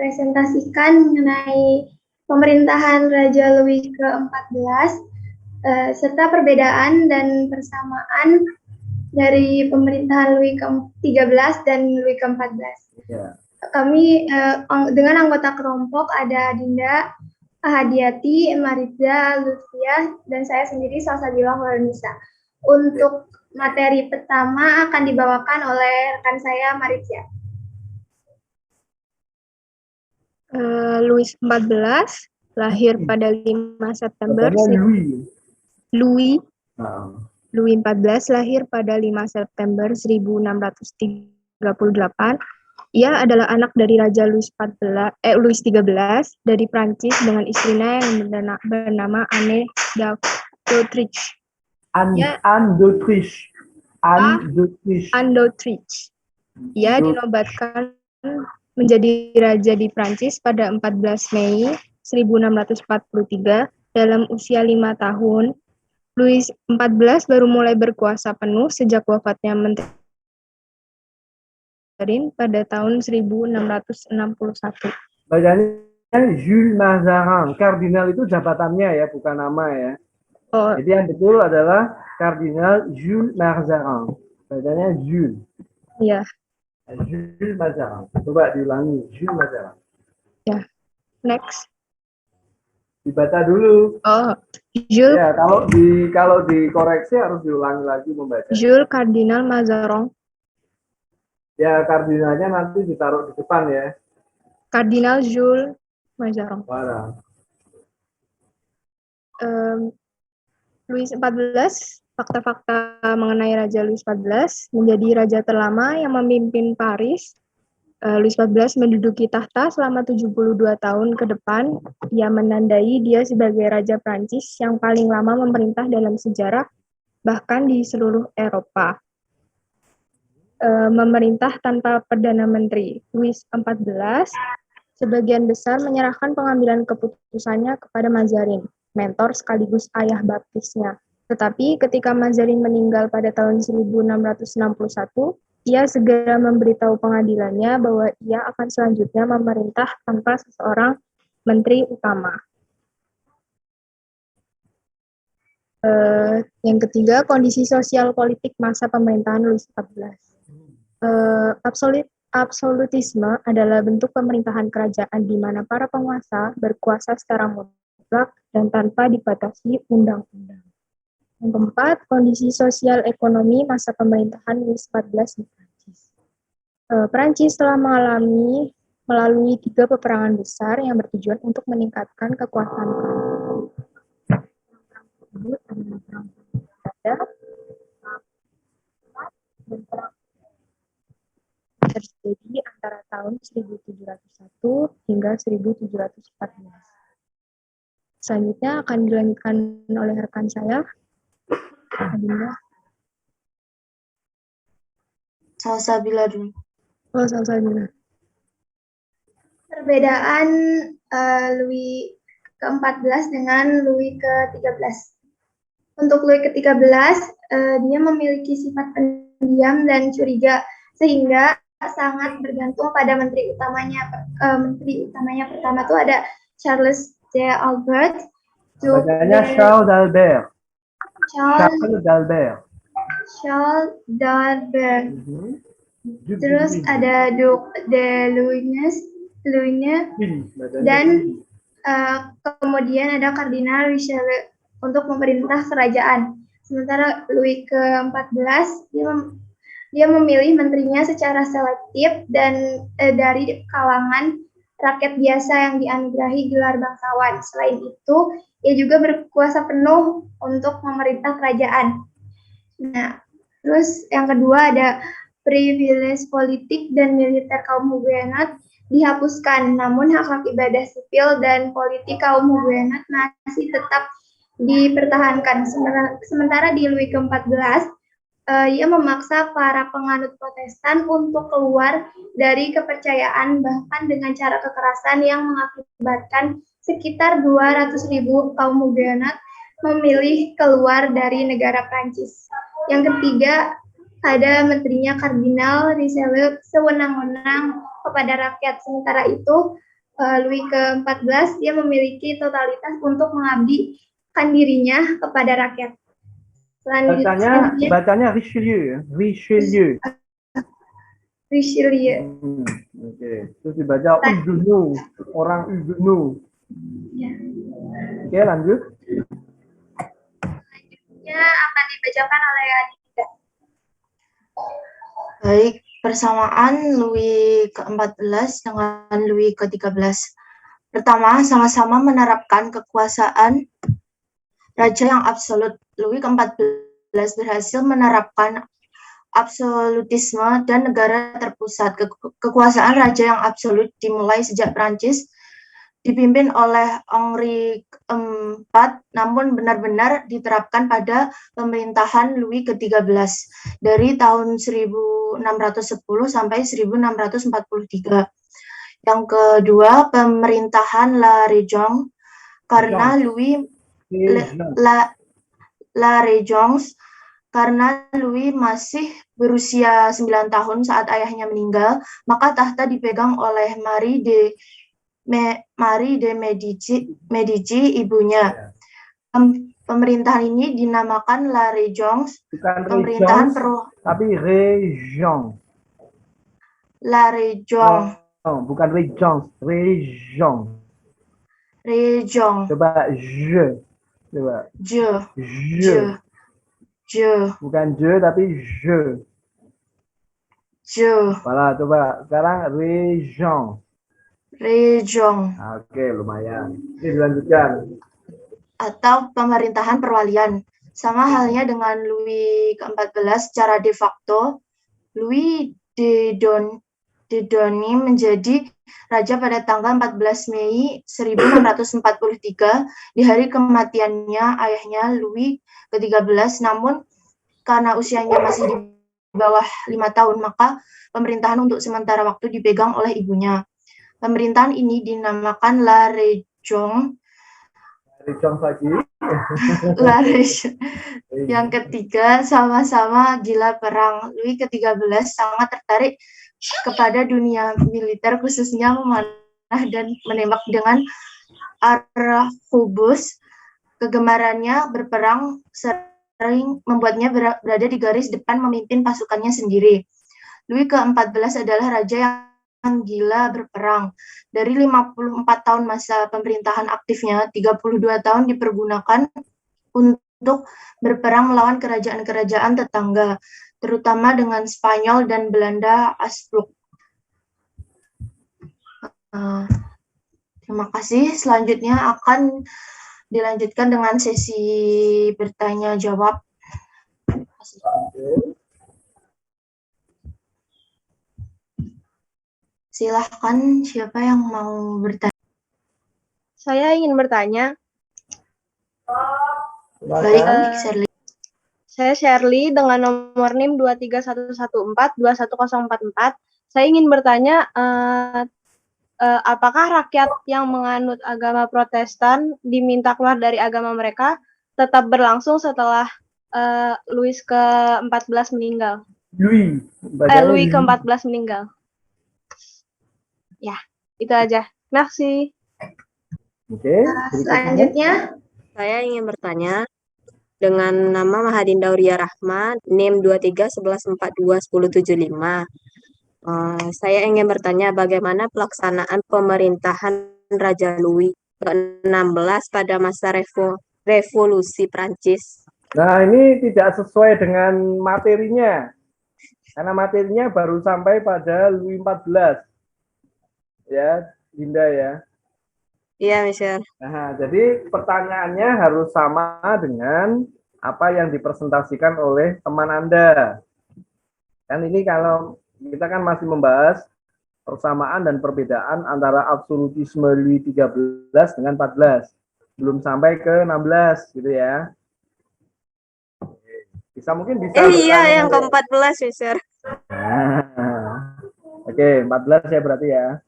mempresentasikan mengenai pemerintahan Raja Louis ke-14 serta perbedaan dan persamaan dari pemerintahan Louis ke-13 dan Louis ke-14. Yeah. Kami dengan anggota kelompok ada Dinda, Hadiati, Mariza, Lutfiah, dan saya sendiri Salsabila Horonisa. Untuk materi pertama akan dibawakan oleh rekan saya Mariza. Louis XIV lahir pada 5 September. Louis XIV lahir pada 5 September 1638. Ia adalah anak dari Raja Louis XIII dari Prancis dengan istrinya yang bernama Anne d'Autriche. Anne d'Autriche. Ia dinobatkan menjadi raja di Prancis pada 14 Mei 1643 dalam usia 5 tahun. Louis XIV baru mulai berkuasa penuh sejak wafatnya Menteri pada tahun 1661. Bacanya Jules Mazarin. Kardinal itu jabatannya ya, bukan nama ya. Oh. Jadi yang betul adalah Kardinal Jules Mazarin. Bacanya Jules. Iya. Jules Mazarin. Coba diulangi, Jules Mazarin. Ya. Next. Dibaca dulu. Oh, Jules. Ya, kalau dikoreksi harus diulangi lagi membaca. Jules Kardinal Mazarin. Ya, kardinalnya nanti ditaruh di depan ya. Kardinal Jules Mazarin. Louis XIV, fakta-fakta mengenai Raja Louis XIV, menjadi raja terlama yang memimpin Paris. Louis XIV menduduki tahta selama 72 tahun ke depan. Ia menandai dia sebagai Raja Prancis yang paling lama memerintah dalam sejarah, bahkan di seluruh Eropa. Memerintah tanpa Perdana Menteri. Louis XIV sebagian besar menyerahkan pengambilan keputusannya kepada Mazarin, mentor sekaligus ayah baptisnya. Tetapi ketika Mazarin meninggal pada tahun 1661, ia segera memberitahu pengadilannya bahwa ia akan selanjutnya memerintah tanpa seseorang menteri utama. Yang ketiga, kondisi sosial politik masa pemerintahan Louis XIV. Absolutisme adalah bentuk pemerintahan kerajaan di mana para penguasa berkuasa secara mutlak dan tanpa dibatasi undang-undang. Yang keempat, kondisi sosial ekonomi masa pemerintahan Louis XIV di Prancis. Prancis telah melalui 3 peperangan besar yang bertujuan untuk meningkatkan kekuatan terjadi antara tahun 1701 hingga 1714. Selanjutnya akan dilanjutkan oleh rekan saya, Adinda. Salsabila dulu. Oh, Salsabila. Perbedaan Louis ke-14 dengan Louis ke-13. Untuk Louis ke-13, dia memiliki sifat pendiam dan curiga sehingga sangat bergantung pada menteri utamanya. Menteri utamanya pertama tuh ada Charles d'Albert. Bacanya Charles d'Albert. Charles d'Albert. Terus ada Duc de Luynes dan kemudian ada Kardinal Richelieu untuk memerintah kerajaan. Sementara Louis ke-14 dia memilih menterinya secara selektif dan dari kalangan rakyat biasa yang dianugerahi gelar bangsawan. Selain itu, ia juga berkuasa penuh untuk memerintah kerajaan. Nah, terus yang kedua ada privilege politik dan militer kaum Huguenot dihapuskan, namun hak-hak ibadah sipil dan politik kaum Huguenot masih tetap dipertahankan. Sementara di Louis ke-14, ia memaksa para penganut Protestan untuk keluar dari kepercayaan bahkan dengan cara kekerasan yang mengakibatkan sekitar 200.000 kaum Huguenot memilih keluar dari negara Prancis. Yang ketiga, ada menterinya Kardinal Richelieu sewenang-wenang kepada rakyat. Sementara itu, Louis ke-14 dia memiliki totalitas untuk mengabdikan dirinya kepada rakyat. Selanjutnya Bacanya Richelieu, Richelieu. Richelieu. Oke, terus dibaca Huguenot, orang Huguenot. Ya. Oke, lanjut. Selanjutnya akan dibacakan oleh Adinda. Baik, persamaan Louis ke-14 dengan Louis ke-13. Pertama, sama-sama menerapkan kekuasaan raja yang absolut. Louis ke-14 berhasil menerapkan absolutisme dan negara terpusat. Kekuasaan raja yang absolut dimulai sejak Prancis dipimpin oleh Henri IV, namun benar-benar diterapkan pada pemerintahan Louis ke-13 dari tahun 1610 sampai 1643. Yang kedua, pemerintahan La Régence, karena Louis La Régence karena Louis masih berusia 9 tahun saat ayahnya meninggal, maka tahta dipegang oleh Marie de Medici, ibunya. Pemerintahan ini dinamakan La Régence, pemerintahan tapi Région. La Régence. Bukan Régence, Région. Régence. Coba je. Coba. Je. Bukan je tapi je. Voilà, coba. Sekarang Région. Oke, lumayan. Ini dilanjutkan. Atau pemerintahan perwalian. Sama halnya dengan Louis ke-14 secara de facto, Louis de Doni menjadi raja pada tanggal 14 Mei 1643 di hari kematiannya ayahnya Louis ke-13. Namun karena usianya masih di bawah 5 tahun, maka pemerintahan untuk sementara waktu dipegang oleh ibunya. Pemerintahan ini dinamakan La Régence. La Régence. Yang ketiga, sama-sama gila perang. Louis ke-13 sangat tertarik kepada dunia militer, khususnya memanah dan menembak dengan arquebus. Kegemarannya berperang sering membuatnya berada di garis depan memimpin pasukannya sendiri. Louis ke-14 adalah raja yang gila berperang. Dari 54 tahun masa pemerintahan aktifnya, 32 tahun dipergunakan untuk berperang melawan kerajaan-kerajaan tetangga, terutama dengan Spanyol dan Belanda Habsburg. Terima kasih. Selanjutnya akan dilanjutkan dengan sesi bertanya jawab. Silahkan, siapa yang mau bertanya? Saya ingin bertanya. Baik, Shirley. Saya Shirley dengan nomor NIM 23114-21044. Saya ingin bertanya, apakah rakyat yang menganut agama Protestan diminta keluar dari agama mereka tetap berlangsung setelah Louis ke-14 meninggal? Louis ke-14 meninggal. Ya, itu aja. Merci. Oke. Selanjutnya, saya ingin bertanya dengan nama Mahadinda Auria Rahma, NIM 2311421075. Saya ingin bertanya bagaimana pelaksanaan pemerintahan Raja Louis ke-16 pada masa revolusi Prancis. Nah, ini tidak sesuai dengan materinya. Karena materinya baru sampai pada Louis XIV. Ya, Dinda ya. Iya, Mister. Nah, jadi pertanyaannya harus sama dengan apa yang dipresentasikan oleh teman Anda. Kan ini kalau kita kan masih membahas persamaan dan perbedaan antara absolutisme Louis XIII dengan 14. Belum sampai ke 16 gitu ya. Mungkin bisa. Iya, yang ke-14, Mister. Nah, oke, 14 ya berarti ya.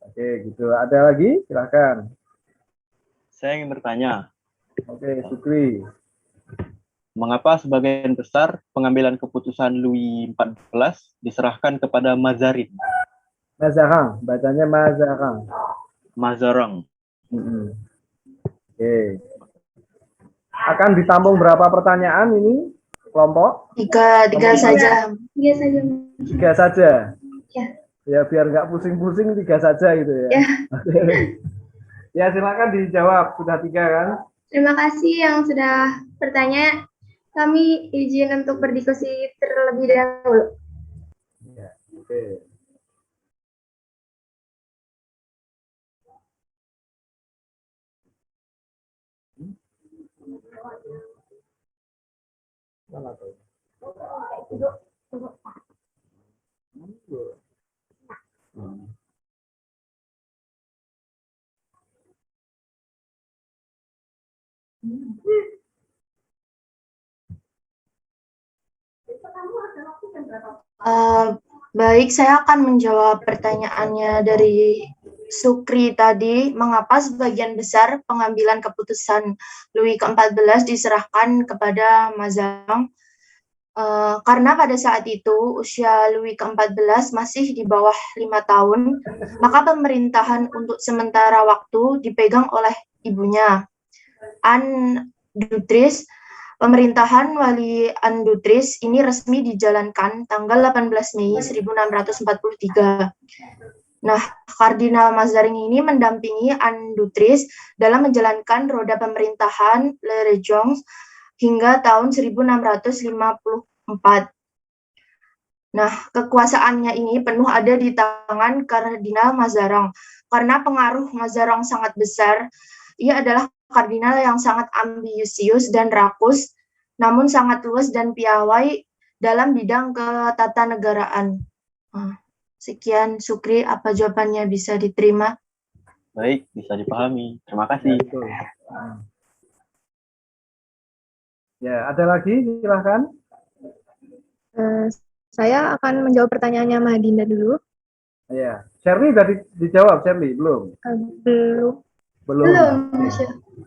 Oke, gitu. Ada lagi? Silakan. Saya ingin bertanya. Oke, Sukri. Mengapa sebagian besar pengambilan keputusan Louis XIV diserahkan kepada Mazarin? Mazarang, bacanya Mazarang. Mazarang. Oke. Akan ditampung berapa pertanyaan ini kelompok? Tiga saja. Tiga saja. 3 saja. Ya. Ya biar nggak pusing-pusing 3 saja gitu ya. Ya. Ya silakan dijawab, sudah 3 kan? Terima kasih yang sudah bertanya. Kami izin untuk berdiskusi terlebih dahulu. Ya, oke. Mana tuh? Baik, saya akan menjawab pertanyaannya dari Sukri tadi. Mengapa sebagian besar pengambilan keputusan Louis ke-14 diserahkan kepada Mazarin? Karena pada saat itu usia Louis ke-14 masih di bawah 5 tahun, maka pemerintahan untuk sementara waktu dipegang oleh ibunya, Anne d'Autriche. Pemerintahan Wali Anne d'Autriche ini resmi dijalankan tanggal 18 Mei 1643. Nah, Kardinal Mazarin ini mendampingi Anne d'Autriche dalam menjalankan roda pemerintahan Le Régence hingga tahun 1654. Nah, kekuasaannya ini penuh ada di tangan Kardinal Mazarin. Karena pengaruh Mazarin sangat besar, ia adalah kardinal yang sangat ambisius dan rakus, namun sangat luas dan piawai dalam bidang ketatanegaraan. Sekian, Sukri, apa jawabannya bisa diterima? Baik, bisa dipahami. Terima kasih. Ya, ada lagi? Silahkan. Saya akan menjawab pertanyaannya Mahadinda dulu. Ya, Shirley sudah dijawab, Shirley? Belum? Belum.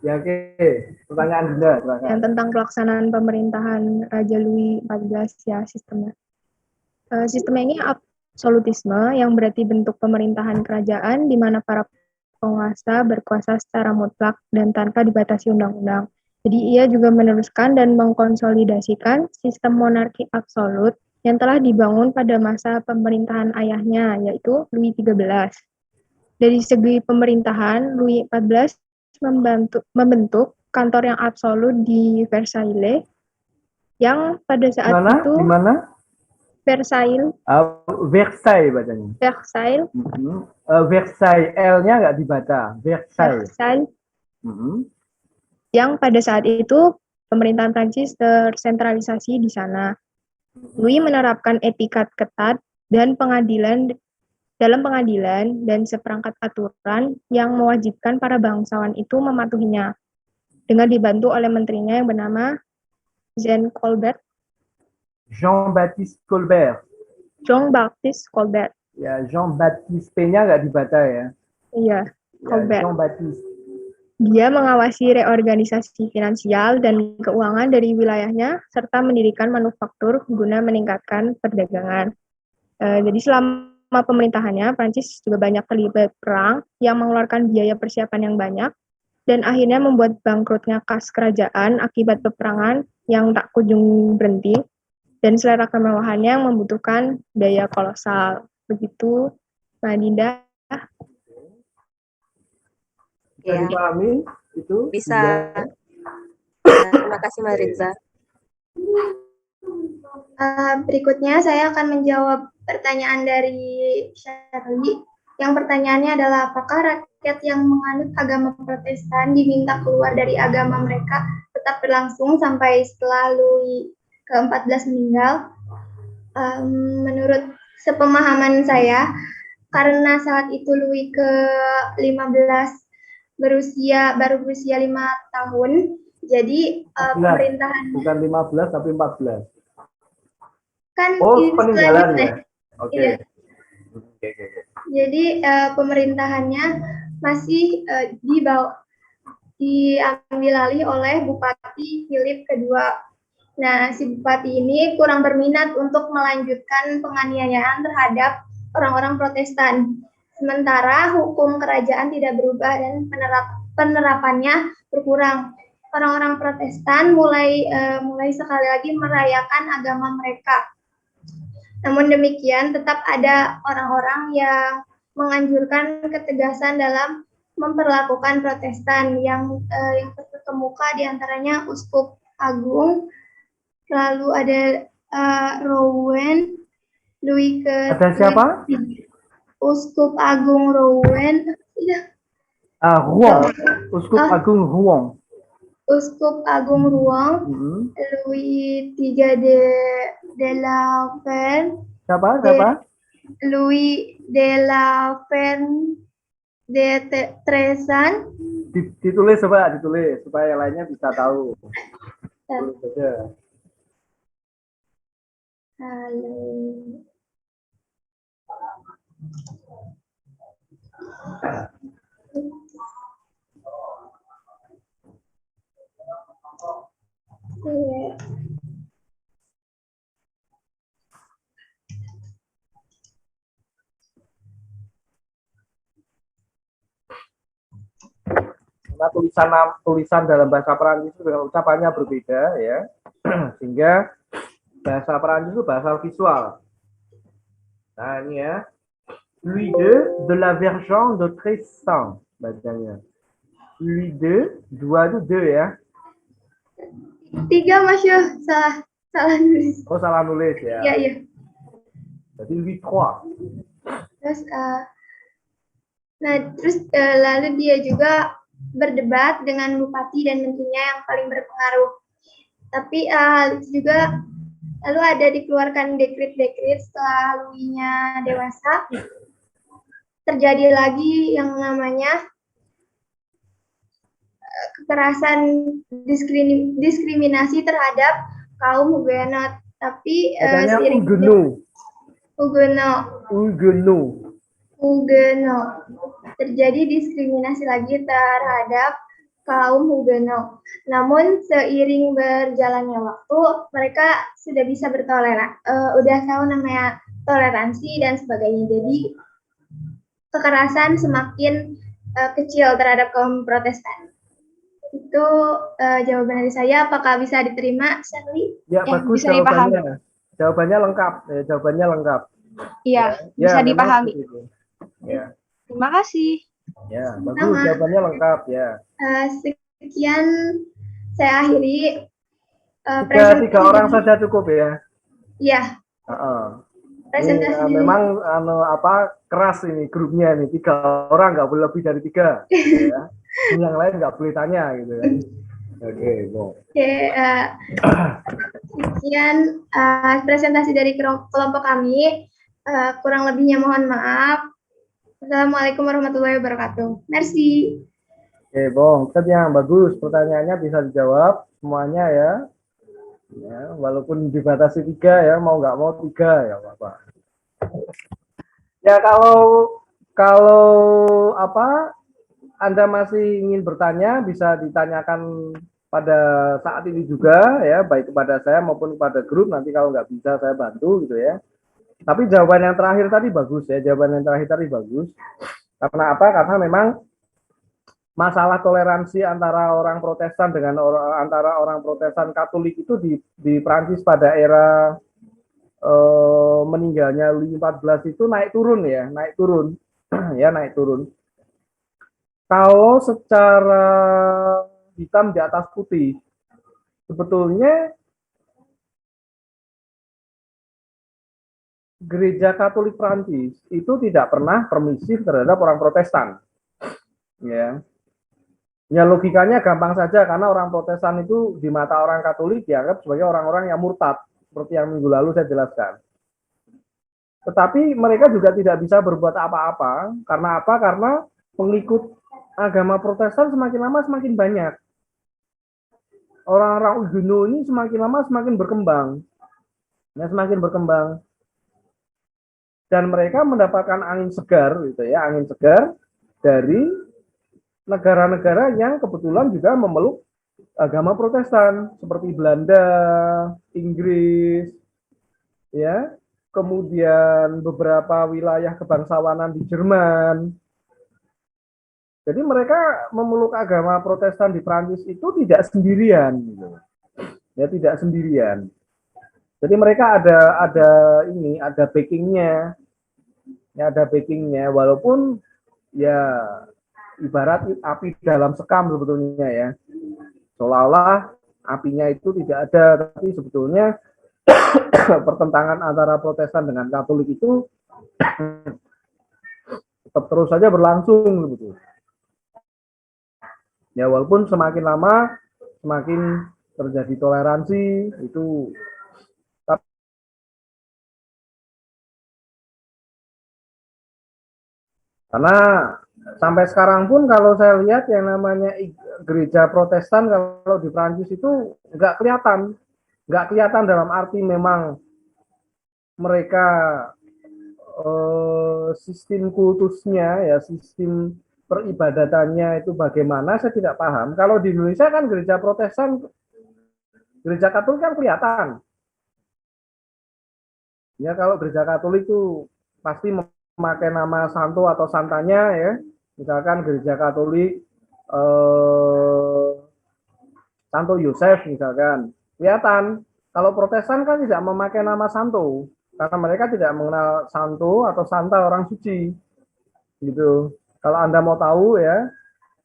Ya, oke. Pertanyaan Dinda, silakan. Yang tentang pelaksanaan pemerintahan Raja Louis XIV ya sistemnya. Sistemnya ini absolutisme yang berarti bentuk pemerintahan kerajaan di mana para penguasa berkuasa secara mutlak dan tanpa dibatasi undang-undang. Jadi ia juga meneruskan dan mengkonsolidasikan sistem monarki absolut yang telah dibangun pada masa pemerintahan ayahnya, yaitu Louis XIII. Dari segi pemerintahan, Louis XIV membentuk kantor yang absolut di Versailles, yang pada saat itu... Di mana? Versailles. Versailles bacanya. Versailles. Versailles, L-nya nggak dibaca. Versailles. Yang pada saat itu pemerintahan Prancis tersentralisasi di sana. Louis menerapkan etikat ketat dan dalam pengadilan dan seperangkat aturan yang mewajibkan para bangsawan itu mematuhinya dengan dibantu oleh menterinya yang bernama Jean-Baptiste Colbert. Jean-Baptiste Colbert. Ya, Jean-Baptiste P-nya nggak dibaca ya. Iya, Colbert. Ya, Jean-Baptiste. Dia mengawasi reorganisasi finansial dan keuangan dari wilayahnya serta mendirikan manufaktur guna meningkatkan perdagangan. Jadi selama pemerintahannya, Prancis juga banyak terlibat perang yang mengeluarkan biaya persiapan yang banyak dan akhirnya membuat bangkrutnya kas kerajaan akibat peperangan yang tak kunjung berhenti dan selera kemewahannya yang membutuhkan biaya kolosal. Begitu, Mbak Dinda. Bisa dipahami itu? Bisa. Terima kasih, Mbak Rinza. Berikutnya saya akan menjawab pertanyaan dari Shirley. Yang pertanyaannya adalah apakah rakyat yang menganut agama Protestan diminta keluar dari agama mereka tetap berlangsung sampai setelah Louis ke-14 meninggal? Menurut sepemahaman saya, karena saat itu Louis ke-15 baru berusia 5 tahun, jadi pemerintahan bukan 15 tapi 14. Kan peninggalan ya. Oke. Iya. Jadi pemerintahannya masih diambil alih oleh Bupati Philip kedua. Nah, si bupati ini kurang berminat untuk melanjutkan penganiayaan terhadap orang-orang Protestan. Sementara hukum kerajaan tidak berubah dan penerapannya berkurang. Orang-orang Protestan mulai sekali lagi merayakan agama mereka. Namun demikian, tetap ada orang-orang yang menganjurkan ketegasan dalam memperlakukan Protestan yang terkemuka diantaranya Uskup Agung, lalu ada Rouen, Louis ke Ada siapa? Uskup Agung Rouen, Rouen, Uskup Agung Rouen. Uskup Agung Rouen, Louis III de la Ferne. Siapa? Louis de la Ferne de Tresan. Ditulis supaya yang lainnya bisa tahu. Tulis saja. Halo. Karena tulisan dalam bahasa Perancis itu dengan ucapannya berbeda ya, sehingga bahasa Perancis itu bahasa visual. Nah ini ya, Louis II de la Version de Tressan bacanya. Louis II, 2 itu de ya. 3 Mas Yo, salah nulis. Oh salah nulis ya. Iya. Jadi Louis III. Terus lalu dia juga berdebat dengan bupati dan menterinya yang paling berpengaruh. Tapi juga lalu ada dikeluarkan dekret-dekret setelah Louis-nya dewasa. Terjadi lagi yang namanya kekerasan diskriminasi terhadap kaum Huguenot. Tapi seiring Huguenot. Terjadi diskriminasi lagi terhadap kaum Huguenot. Namun seiring berjalannya waktu, mereka sudah bisa udah tahu namanya toleransi dan sebagainya. Jadi kekerasan semakin kecil terhadap kaum Protestan. Itu jawaban dari saya. Apakah bisa diterima, Shirley? Ya, bagus bisa jawabannya. Jawabannya lengkap. Iya, bisa dipahami. Ya. Terima kasih. Ya, bagus jawabannya lengkap ya. Sekian saya akhiri tiga orang saja cukup ya. Iya. Presentasi ini, memang keras ini grupnya nih, 3 orang nggak boleh lebih dari 3 ya. Yang lain nggak boleh tanya gitu kan. Oke, sekian presentasi dari kelompok kami. Kurang lebihnya mohon maaf. Assalamualaikum warahmatullahi wabarakatuh. Merci. Oke, Bong, yang bagus, pertanyaannya bisa dijawab semuanya ya. Ya, walaupun dibatasi 3 ya, mau nggak mau 3 ya apa-apa. Ya kalau Anda masih ingin bertanya, bisa ditanyakan pada saat ini juga ya, baik kepada saya maupun kepada grup. Nanti kalau nggak bisa saya bantu gitu ya. Tapi jawaban yang terakhir tadi bagus ya, Karena apa? Karena memang masalah toleransi antara orang Protestan dengan antara orang Protestan Katolik itu di Prancis pada era meninggalnya Louis XIV itu naik turun. Kalau secara hitam di atas putih, sebetulnya Gereja Katolik Prancis itu tidak pernah permisif terhadap orang Protestan. Ya logikanya gampang saja, karena orang Protestan itu di mata orang Katolik dianggap sebagai orang-orang yang murtad, seperti yang minggu lalu saya jelaskan. Tetapi mereka juga tidak bisa berbuat apa-apa. Karena apa? Karena pengikut agama Protestan semakin lama semakin banyak. Orang-orang Huguenot ini semakin lama semakin berkembang. Dan mereka mendapatkan angin segar dari negara-negara yang kebetulan juga memeluk agama Protestan seperti Belanda, Inggris, ya, kemudian beberapa wilayah kebangsawanan di Jerman. Jadi mereka memeluk agama Protestan di Prancis itu tidak sendirian, gitu. Ya tidak sendirian. Jadi mereka ada backingnya, ya ada backingnya. Walaupun ya ibarat api dalam sekam sebetulnya ya, seolah-olah apinya itu tidak ada, tapi sebetulnya pertentangan antara Protestan dengan Katolik itu tetap terus saja berlangsung gitu. Ya walaupun semakin lama semakin terjadi toleransi itu, karena sampai sekarang pun kalau saya lihat yang namanya gereja Protestan kalau di Prancis itu nggak kelihatan dalam arti memang mereka sistem kultusnya ya, sistem peribadatannya itu bagaimana, saya tidak paham. Kalau di Indonesia kan gereja Protestan, gereja Katolik kan kelihatan. Ya kalau gereja Katolik itu pasti memakai nama santo atau santanya ya. Misalkan gereja Katolik Santo Yosef misalkan, kelihatan. Kalau Protestan kan tidak memakai nama santo karena mereka tidak mengenal santo atau santa orang suci. Gitu. Kalau Anda mau tahu ya,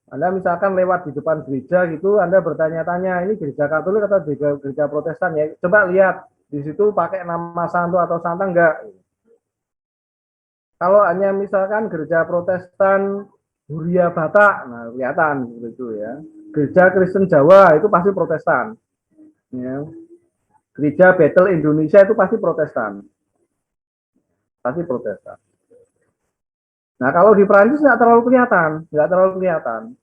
Anda misalkan lewat di depan gereja gitu, Anda bertanya-tanya, ini gereja Katolik atau gereja Protestan ya? Coba lihat, di situ pakai nama santo atau santa enggak? Kalau hanya misalkan gereja Protestan Huria Batak, nah kelihatan gitu ya. Gereja Kristen Jawa itu pasti Protestan. Ya. Gereja Bethel Indonesia itu pasti Protestan. Pasti Protestan. Nah, kalau di Prancis nggak terlalu kelihatan.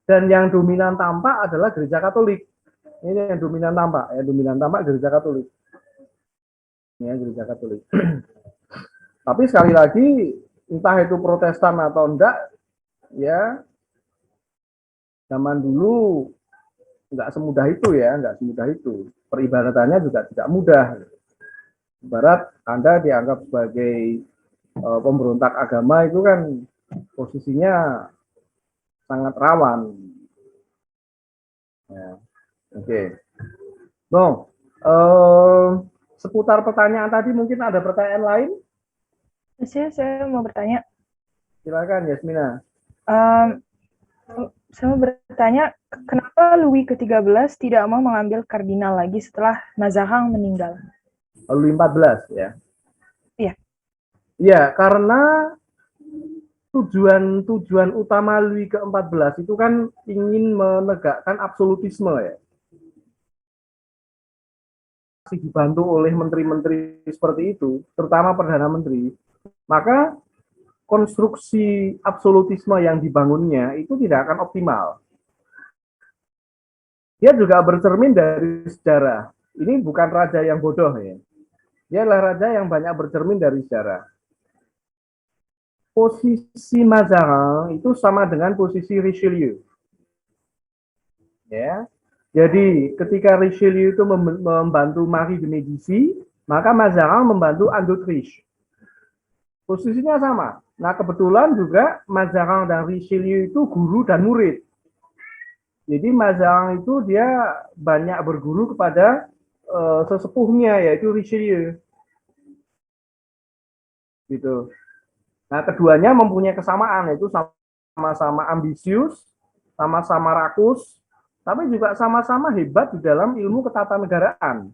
Dan yang dominan tampak adalah gereja Katolik. Ini yang dominan tampak gereja Katolik. Ya, gereja Katolik. Tapi sekali lagi, entah itu Protestan atau enggak, ya, zaman dulu nggak semudah itu. Peribadatannya juga tidak mudah. Ibarat Anda dianggap sebagai pemberontak agama itu kan posisinya sangat rawan. Ya. Oke. Bang, seputar pertanyaan tadi mungkin ada pertanyaan lain? Saya mau bertanya. Silakan Yasmina. Saya mau bertanya, kenapa Louis ke-13 tidak mau mengambil kardinal lagi setelah Mazarin meninggal? Louis 14 ya. Iya. Iya, karena tujuan utama Louis ke-14 itu kan ingin menegakkan absolutisme ya. Masih dibantu oleh menteri-menteri seperti itu, terutama Perdana Menteri, maka konstruksi absolutisme yang dibangunnya itu tidak akan optimal. Dia juga bercermin dari sejarah. Ini bukan raja yang bodoh ya. Dia adalah raja yang banyak bercermin dari sejarah. Posisi Mazarin itu sama dengan posisi Richelieu. Ya. Jadi ketika Richelieu itu membantu Marie de Médicis, maka Mazarin membantu Anne d'Autriche. Posisinya sama. Nah kebetulan juga Mazarin dan Richelieu itu guru dan murid. Jadi Mazarin itu dia banyak berguru kepada sesepuhnya yaitu Richelieu. Gitu. Nah, keduanya mempunyai kesamaan, yaitu sama-sama ambisius, sama-sama rakus, tapi juga sama-sama hebat di dalam ilmu ketatanegaraan.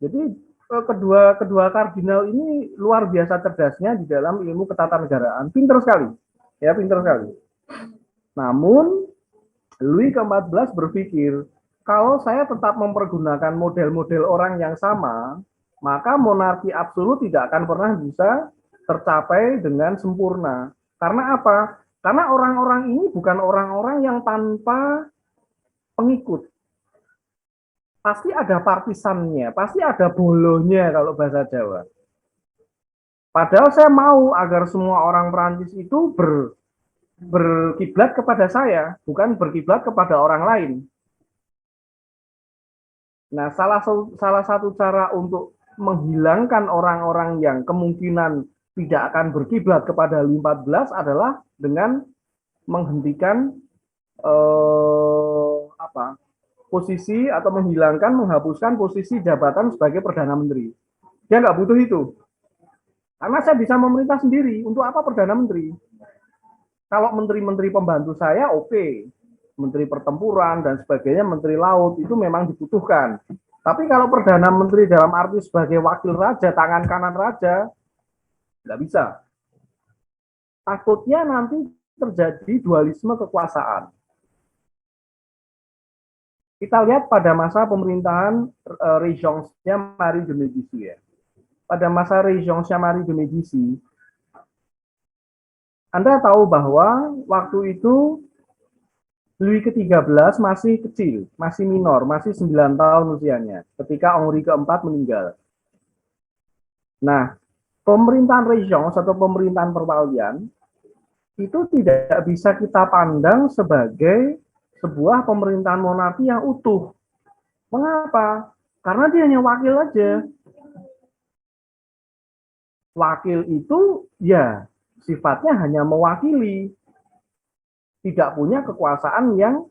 Jadi kedua kardinal ini luar biasa cerdasnya di dalam ilmu ketatanegaraan, pintar sekali, ya pintar sekali. Namun Louis ke-14 berpikir, kalau saya tetap mempergunakan model-model orang yang sama, maka monarki absolut tidak akan pernah bisa tercapai dengan sempurna. Karena apa? Karena orang-orang ini bukan orang-orang yang tanpa pengikut. Pasti ada partisannya, pasti ada bolonya kalau bahasa Jawa. Padahal saya mau agar semua orang Perancis itu berkiblat kepada saya, bukan berkiblat kepada orang lain. Nah, salah satu cara untuk menghilangkan orang-orang yang kemungkinan tidak akan berkiblat kepada Louis XIV adalah dengan menghentikan posisi atau menghapuskan posisi jabatan sebagai Perdana Menteri. Dia nggak butuh itu. Karena saya bisa memerintah sendiri. Untuk apa Perdana Menteri? Kalau menteri-menteri pembantu saya, oke. Menteri pertempuran dan sebagainya, menteri laut, itu memang dibutuhkan. Tapi kalau Perdana Menteri dalam arti sebagai wakil raja, tangan kanan raja, nggak bisa. Takutnya nanti terjadi dualisme kekuasaan. Kita lihat pada masa pemerintahan Régence-nya Marie de Médicis ya. Pada masa Régence-nya Marie de Médicis, Anda tahu bahwa waktu itu Louis ke-13 masih kecil, masih minor, masih 9 tahun usianya ketika Henri keempat meninggal. Nah, pemerintahan Régence atau pemerintahan perwalian itu tidak bisa kita pandang sebagai sebuah pemerintahan monarki yang utuh. Mengapa? Karena dia hanya wakil aja. Wakil itu ya sifatnya hanya mewakili, tidak punya kekuasaan yang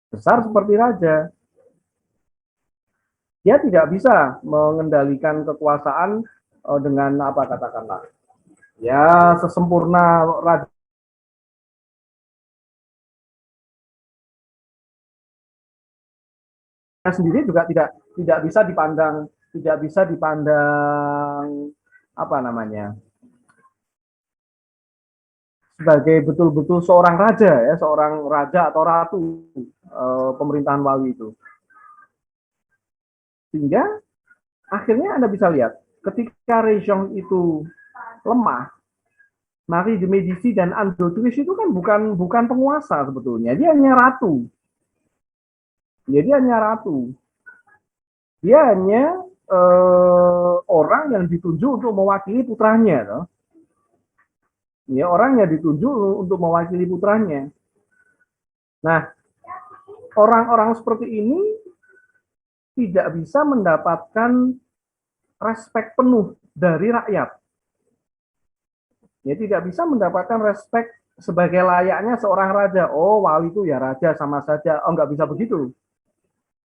besar seperti raja. Dia tidak bisa mengendalikan kekuasaan dengan apa katakanlah, ya sesempurna raja sendiri juga tidak bisa dipandang apa namanya, sebagai betul-betul seorang raja ya, seorang raja atau ratu pemerintahan wali itu. Sehingga akhirnya Anda bisa lihat ketika Régence itu lemah, Marie de Médicis dan Anne d'Autriche itu kan bukan penguasa sebetulnya, dia hanya ratu. Jadi hanya ratu. Dia hanya orang yang ditunjuk untuk mewakili putranya, toh. Ya, orang yang ditunjuk untuk mewakili putranya. Nah, orang-orang seperti ini tidak bisa mendapatkan respek penuh dari rakyat. Ya, tidak bisa mendapatkan respek sebagai layaknya seorang raja. Oh, wali itu ya raja sama saja. Oh, nggak bisa begitu.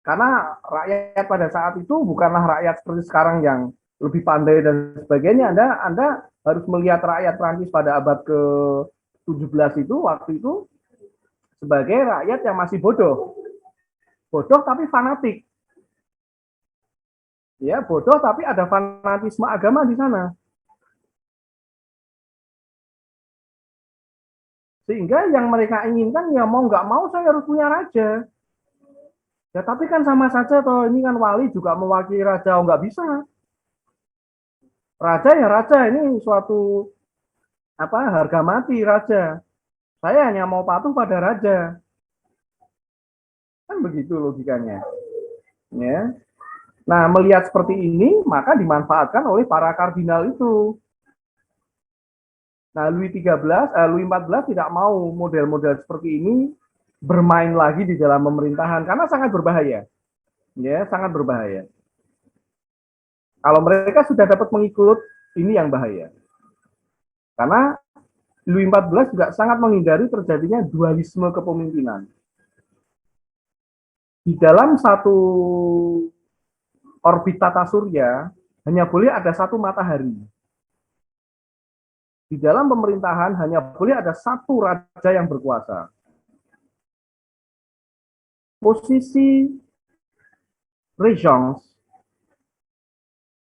Karena rakyat pada saat itu bukanlah rakyat seperti sekarang yang lebih pandai dan sebagainya. Anda harus melihat rakyat Prancis pada abad ke-17 itu, waktu itu, sebagai rakyat yang masih bodoh. Bodoh tapi fanatik. Ya, bodoh tapi ada fanatisme agama di sana. Sehingga yang mereka inginkan, ya mau nggak mau saya harus punya raja. Ya tapi kan sama saja toh, ini kan wali juga mewakili raja, oh, nggak bisa. Raja ya raja, ini suatu harga mati raja. Saya hanya mau patuh pada raja. Kan begitu logikanya. Ya. Nah, melihat seperti ini, maka dimanfaatkan oleh para kardinal itu. Nah, Louis XIV tidak mau model-model seperti ini bermain lagi di dalam pemerintahan karena sangat berbahaya. Ya, sangat berbahaya. Kalau mereka sudah dapat mengikut, ini yang bahaya. Karena Louis XIV juga sangat menghindari terjadinya dualisme kepemimpinan. Di dalam satu orbit tata surya, hanya boleh ada satu matahari. Di dalam pemerintahan hanya boleh ada satu raja yang berkuasa. Posisi Régence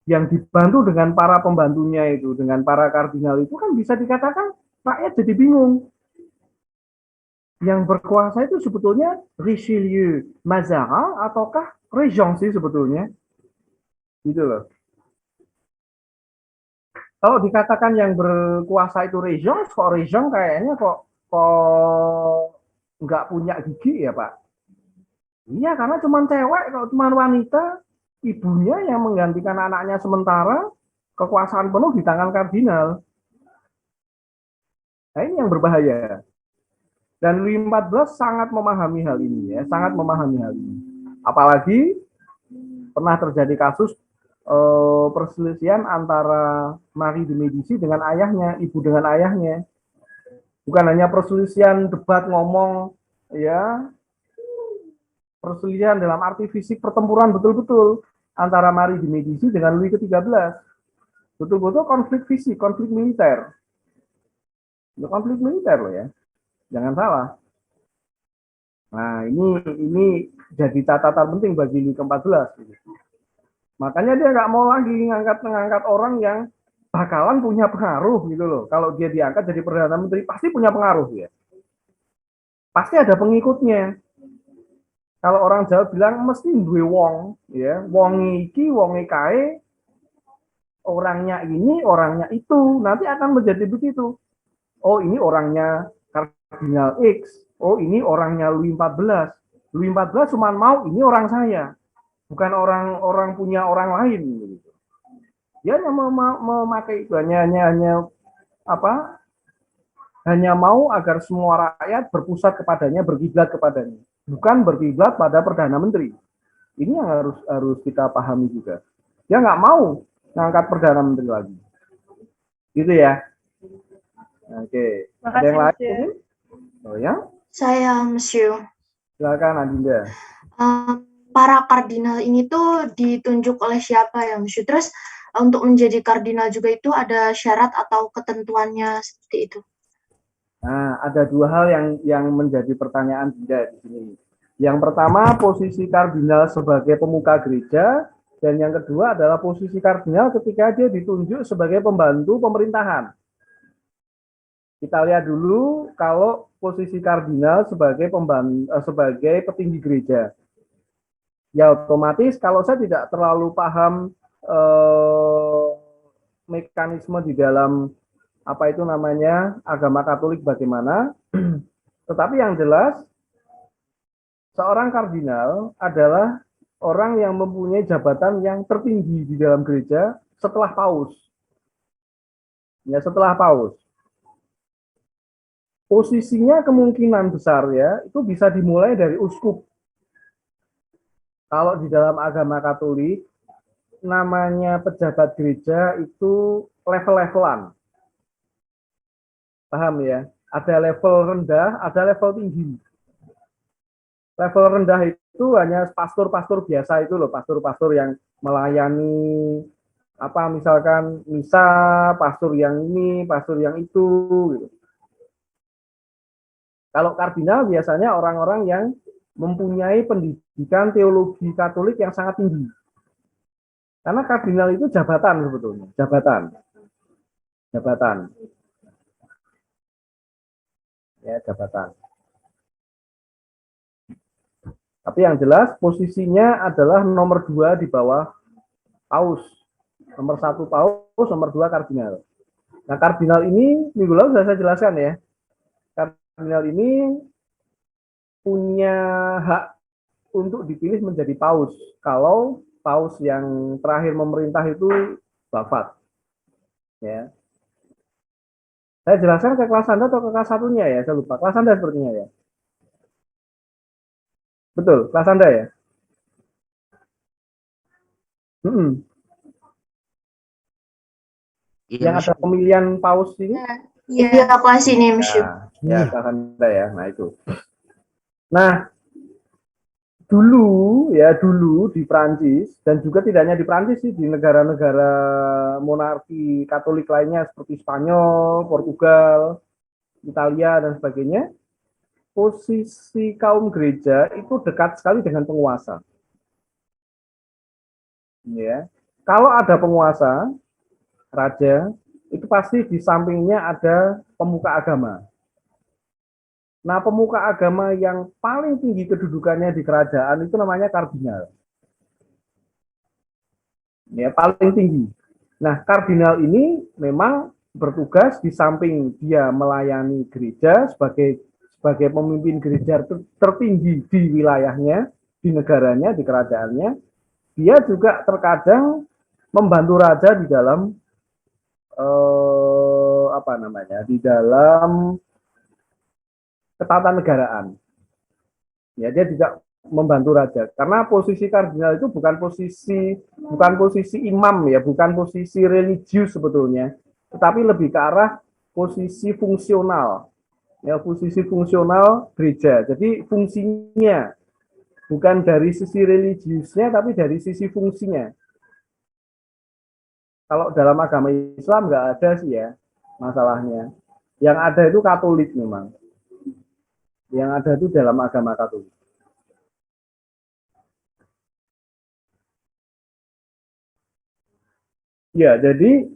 yang dibantu dengan para pembantunya itu, dengan para kardinal itu kan bisa dikatakan rakyat jadi bingung. Yang berkuasa itu sebetulnya Richelieu, Mazarin, ataukah Régence sih sebetulnya? Gitu loh. Kalau dikatakan yang berkuasa itu Régence, kok Régence kayaknya kok nggak punya gigi ya Pak? Iya, karena cuma cewek, kalau cuma wanita, ibunya yang menggantikan anaknya sementara, kekuasaan penuh di tangan kardinal. Nah, ini yang berbahaya. Dan Louis XIV sangat memahami hal ini, ya, sangat memahami hal ini. Apalagi pernah terjadi kasus perselisihan antara Marie de Medici dengan ayahnya, ibu dengan ayahnya. Bukan hanya perselisihan debat ngomong, ya, perselisihan dalam arti fisik pertempuran betul-betul antara Marie de Medici dengan Louis ke-13. Betul-betul konflik fisik, konflik militer. Konflik militer loh ya. Jangan salah. Nah, ini jadi catatan penting bagi Louis ke-14. Makanya dia nggak mau lagi ngangkat orang yang bakalan punya pengaruh gitu loh. Kalau dia diangkat jadi Perdana Menteri, pasti punya pengaruh ya. Pasti ada pengikutnya. Kalau orang Jawa bilang mesti duwe wong, ya. Wong iki, wong kae, orangnya ini, orangnya itu. Nanti akan menjadi begitu. Oh, ini orangnya Kardinal X. Oh, ini orangnya Louis XIV. Louis XIV cuma mau ini orang saya. Bukan orang punya orang lain. Dia hanya memakai itu, hanya mau agar semua rakyat berpusat kepadanya, berkiblat kepadanya, bukan berkiblat pada Perdana Menteri. Ini yang harus kita pahami juga. Dia nggak mau ngangkat Perdana Menteri lagi. Gitu ya. Oke. Ada yang lain? Oh ya? Saya, Monsieur. Silakan Adinda. Para kardinal ini tuh ditunjuk oleh siapa ya, Monsieur? Terus untuk menjadi kardinal juga itu ada syarat atau ketentuannya seperti itu? Nah, ada dua hal yang menjadi pertanyaan Dinda di sini. Yang pertama, posisi kardinal sebagai pemuka gereja, dan yang kedua adalah posisi kardinal ketika dia ditunjuk sebagai pembantu pemerintahan. Kita lihat dulu kalau posisi kardinal sebagai sebagai petinggi gereja. Ya otomatis kalau saya tidak terlalu paham mekanisme di dalam apa itu namanya agama Katolik bagaimana, tetapi yang jelas seorang kardinal adalah orang yang mempunyai jabatan yang tertinggi di dalam gereja setelah paus. Ya, setelah paus. Posisinya kemungkinan besar ya itu bisa dimulai dari uskup. Kalau di dalam agama Katolik, namanya pejabat gereja itu level-levelan. Paham ya? Ada level rendah, ada level tinggi. Level rendah itu hanya pastor-pastor biasa itu loh, pastor-pastor yang melayani, misalkan misa, pastor yang ini, pastor yang itu. Gitu. Kalau kardinal biasanya orang-orang yang mempunyai pendidikan teologi Katolik yang sangat tinggi. Karena kardinal itu jabatan sebetulnya, jabatan. Ya, jabatan. Tapi yang jelas posisinya adalah nomor 2 di bawah paus. Nomor 1 paus, nomor 2 kardinal. Nah, kardinal ini minggu lalu sudah saya jelaskan ya. Kardinal ini punya hak untuk dipilih menjadi paus kalau paus yang terakhir memerintah itu wafat. Ya. Saya jelaskan ke kelas Anda atau ke kelas satunya ya, saya lupa. Kelas Anda sepertinya ya. Betul, kelas Anda ya. Yang ada pemilihan paus ini? Iya, kelas ini, Monsieur. Ya, kelas Anda ya. Nah, itu. Nah, dulu di Prancis dan juga tidak hanya di Prancis sih, di negara-negara monarki Katolik lainnya seperti Spanyol, Portugal, Italia dan sebagainya, posisi kaum gereja itu dekat sekali dengan penguasa. Ya. Kalau ada penguasa, raja, itu pasti di sampingnya ada pemuka agama. Nah, pemuka agama yang paling tinggi kedudukannya di kerajaan itu namanya kardinal. Ya, paling tinggi. Nah, kardinal ini memang bertugas di samping dia melayani gereja sebagai pemimpin gereja tertinggi di wilayahnya, di negaranya, di kerajaannya. Dia juga terkadang membantu raja di dalam di dalam ketatanegaraan. Ya, dia juga membantu raja. Karena posisi kardinal itu bukan posisi imam ya, bukan posisi religius sebetulnya, tetapi lebih ke arah posisi fungsional. Ya, posisi fungsional gereja. Jadi fungsinya bukan dari sisi religiusnya tapi dari sisi fungsinya. Kalau dalam agama Islam nggak ada sih ya masalahnya. Yang ada itu Katolik memang. Yang ada itu dalam agama Katolik. Ya, jadi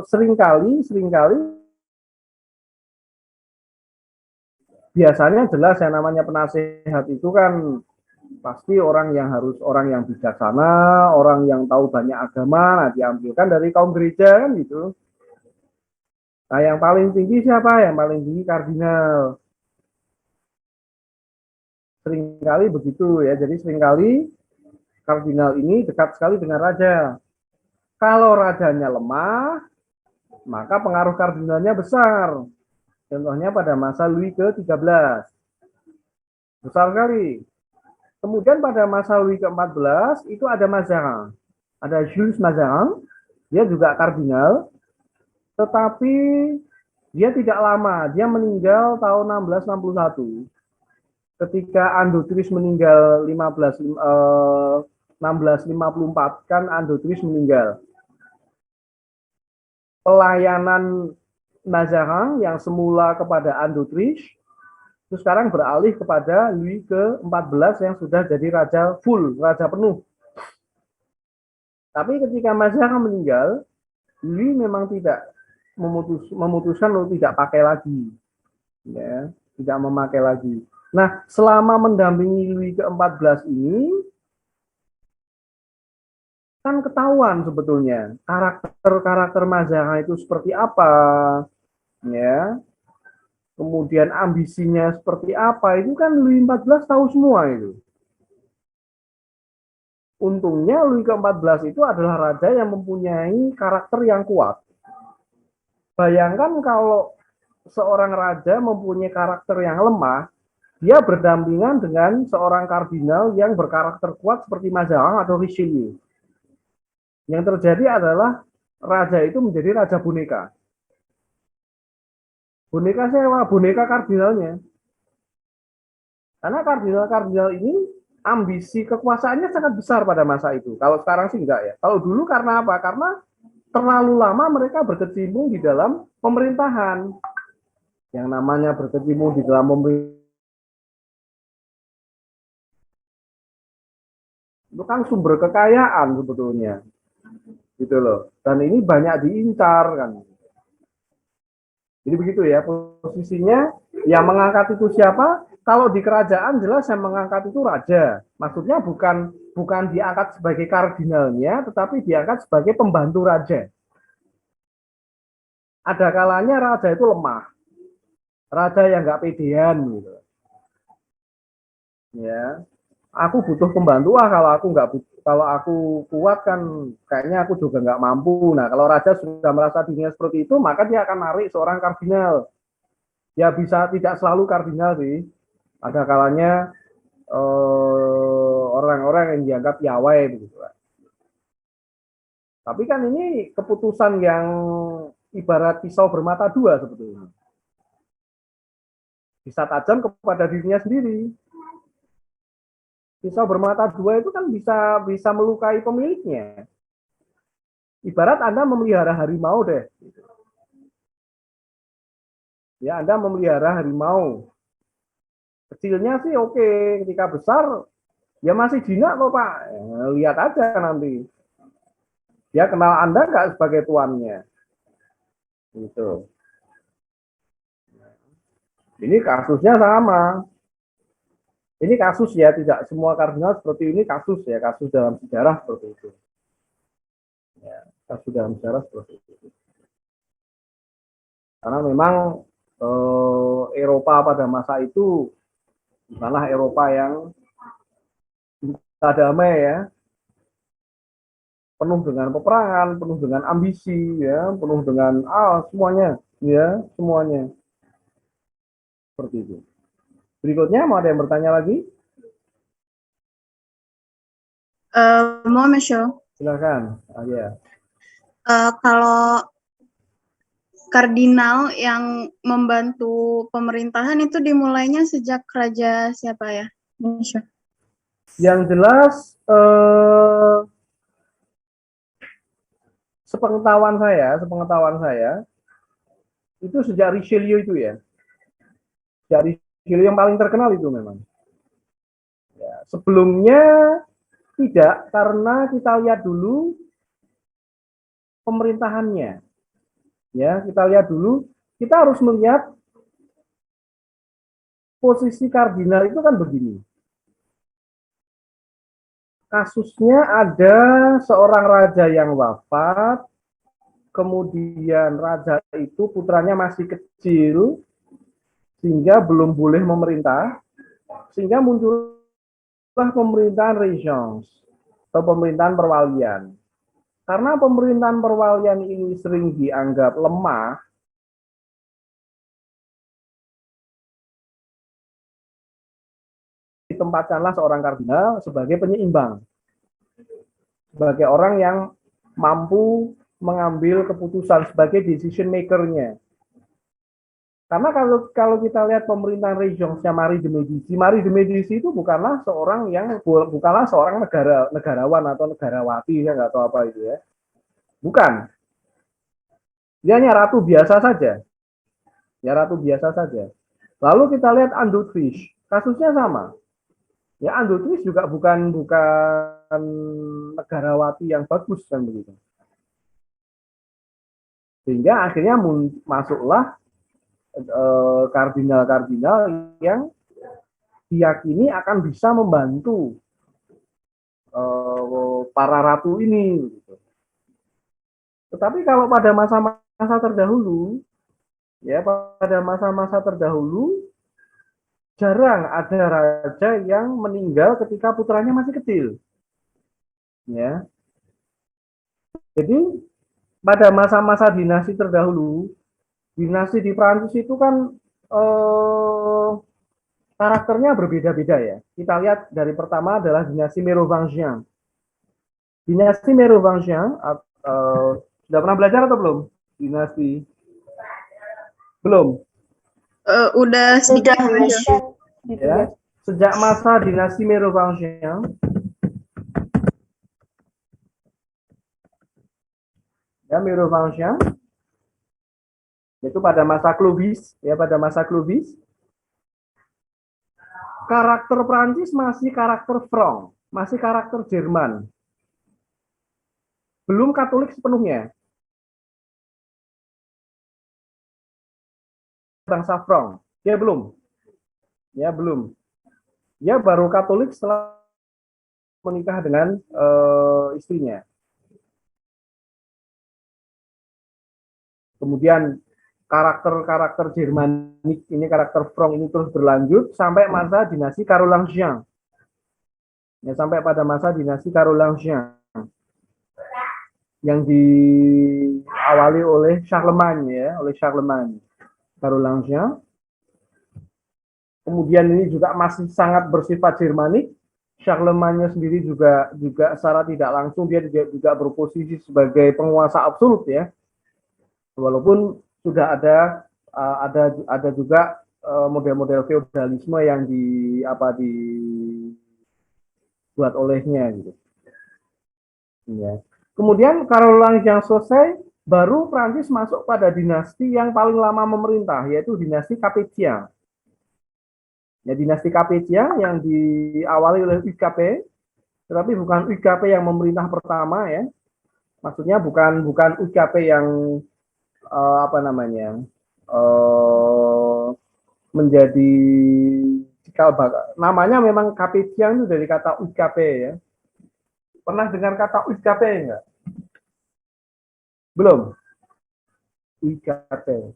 seringkali biasanya jelas yang namanya penasehat itu kan pasti orang yang bijaksana, orang yang tahu banyak agama, nah diambilkan dari kaum gereja kan gitu. Nah, yang paling tinggi siapa? Yang paling tinggi kardinal. Seringkali begitu ya. Jadi seringkali kardinal ini dekat sekali dengan raja. Kalau rajanya lemah, maka pengaruh kardinalnya besar. Contohnya pada masa Louis ke-13. Besar sekali. Kemudian pada masa Louis ke-14 itu ada Mazarin. Ada Jules Mazarin, dia juga kardinal, tetapi dia tidak lama, dia meninggal tahun 1661. Ketika Andotris meninggal 1654, kan Andotris meninggal. Pelayanan Mazarin yang semula kepada Andotris, itu sekarang beralih kepada Louis ke-14 yang sudah jadi raja full, raja penuh. Tapi ketika Mazarin meninggal, Louis memang tidak memutuskan untuk tidak pakai lagi, ya, tidak memakai lagi. Nah, selama mendampingi Louis ke-14 ini, kan ketahuan sebetulnya karakter Mazarin itu seperti apa, ya. Kemudian ambisinya seperti apa, itu kan Louis XIV tahu semua itu. Untungnya Louis ke-14 itu adalah raja yang mempunyai karakter yang kuat. Bayangkan kalau seorang raja mempunyai karakter yang lemah, dia berdampingan dengan seorang kardinal yang berkarakter kuat seperti Mazarin atau Richelieu. Yang terjadi adalah raja itu menjadi raja boneka. Boneka sewa, boneka kardinalnya. Karena kardinal-kardinal ini ambisi kekuasaannya sangat besar pada masa itu. Kalau sekarang sih enggak ya. Kalau dulu karena apa? Karena terlalu lama mereka berkecimpung di dalam pemerintahan. Yang namanya berkecimpung di dalam pemerintahan itu kan sumber kekayaan sebetulnya. Gitu loh. Dan ini banyak diincar kan. Jadi begitu ya posisinya. Yang mengangkat itu siapa? Kalau di kerajaan jelas yang mengangkat itu raja. Maksudnya bukan diangkat sebagai kardinalnya, tetapi diangkat sebagai pembantu raja. Ada kalanya raja itu lemah. Raja yang nggak pedean gitu. Ya. Aku butuh pembantu, kalau aku kuat kan kayaknya aku juga nggak mampu. Nah, kalau raja sudah merasa dirinya seperti itu, maka dia akan narik seorang kardinal. Ya bisa tidak selalu kardinal sih. Ada kalanya orang-orang yang dianggap piawai begitu. Tapi kan ini keputusan yang ibarat pisau bermata dua sebetulnya. Bisa tajam kepada dirinya sendiri. Pisau bermata dua itu kan bisa melukai pemiliknya. Ibarat Anda memelihara harimau deh. Ya, Anda memelihara harimau. Kecilnya sih oke, ketika besar ya masih jinak kok Pak. Ya, lihat aja nanti. Dia kenal Anda nggak sebagai tuannya. Gitu. Ini kasusnya sama. Ini kasus ya, tidak semua kardinal seperti ini kasus ya, kasus dalam sejarah seperti itu. Ya, kasus dalam sejarah seperti itu. Karena memang Eropa pada masa itu bukanlah Eropa yang tidak damai ya, penuh dengan peperangan, penuh dengan ambisi ya, penuh dengan semuanya ya, semuanya seperti itu. Berikutnya mau ada yang bertanya lagi? Mau Monsieur. Silakan. Ya. Kalau kardinal yang membantu pemerintahan itu dimulainya sejak raja siapa ya, Monsieur? Yang jelas, sepengetahuan saya, itu sejak Richelieu itu ya. Sejak Richelieu yang paling terkenal itu memang. Ya, sebelumnya tidak, karena kita lihat dulu pemerintahannya. Ya, kita lihat dulu, kita harus melihat posisi kardinal itu kan begini. Kasusnya ada seorang raja yang wafat, kemudian raja itu putranya masih kecil, sehingga belum boleh memerintah, sehingga muncullah pemerintahan regence atau pemerintahan perwalian. Karena pemerintahan perwalian ini sering dianggap lemah, ditempatkanlah seorang kardinal sebagai penyeimbang, sebagai orang yang mampu mengambil keputusan sebagai decision maker-nya. Karena kalau kita lihat pemerintahan regence-nya Marie de Medici itu bukanlah seorang negarawan atau negarawati, ya nggak tahu apa itu ya. Bukan. Dia hanya ratu biasa saja. Ya, ratu biasa saja. Lalu kita lihat Anne d'Autriche, kasusnya sama. Ya, Anne d'Autriche juga bukan negarawati yang bagus kan begitu. Sehingga akhirnya masuklah kardinal-kardinal yang diyakini akan bisa membantu para ratu ini. Tetapi kalau pada masa-masa terdahulu, ya pada masa-masa terdahulu jarang ada raja yang meninggal ketika putranya masih kecil. Ya. Jadi pada masa-masa dinasti terdahulu, dinasti di Prancis itu kan karakternya berbeda-beda ya. Kita lihat dari pertama adalah dinasti Merovingien. Dinasti Merovingien sudah pernah belajar atau belum? Dinasti belum? Udah sedikit, Monsieur. Ya. Sejak masa dinasti Merovingien, ya Merovingien, yaitu pada masa Clovis, karakter Prancis masih karakter Franc, masih karakter Jerman, belum Katolik sepenuhnya. Bangsa Franc, dia belum, dia baru Katolik setelah menikah dengan istrinya. Kemudian karakter Jermanik ini, karakter Franc ini terus berlanjut sampai masa dinasti Carolingien. Ya, sampai pada masa dinasti Carolingien yang diawali oleh Charlemagne ya, Carolingien. Kemudian ini juga masih sangat bersifat Jermanik. Charlemagne sendiri juga secara tidak langsung dia juga berposisi sebagai penguasa absolut ya. Walaupun sudah ada juga model-model feodalisme yang dibuat olehnya gitu. Ya. Kemudian Carolingien selesai, baru Prancis masuk pada dinasti yang paling lama memerintah, yaitu dinasti Capetien. Ya, dinasti Capetien yang diawali oleh Hugues Capet, tetapi bukan Hugues Capet yang memerintah pertama ya. Maksudnya bukan Hugues Capet yang menjadi cikal bakal. Namanya memang Capetien itu dari kata Hugues Capet ya. Pernah dengar kata Hugues Capet enggak? Belum? Hugues Capet.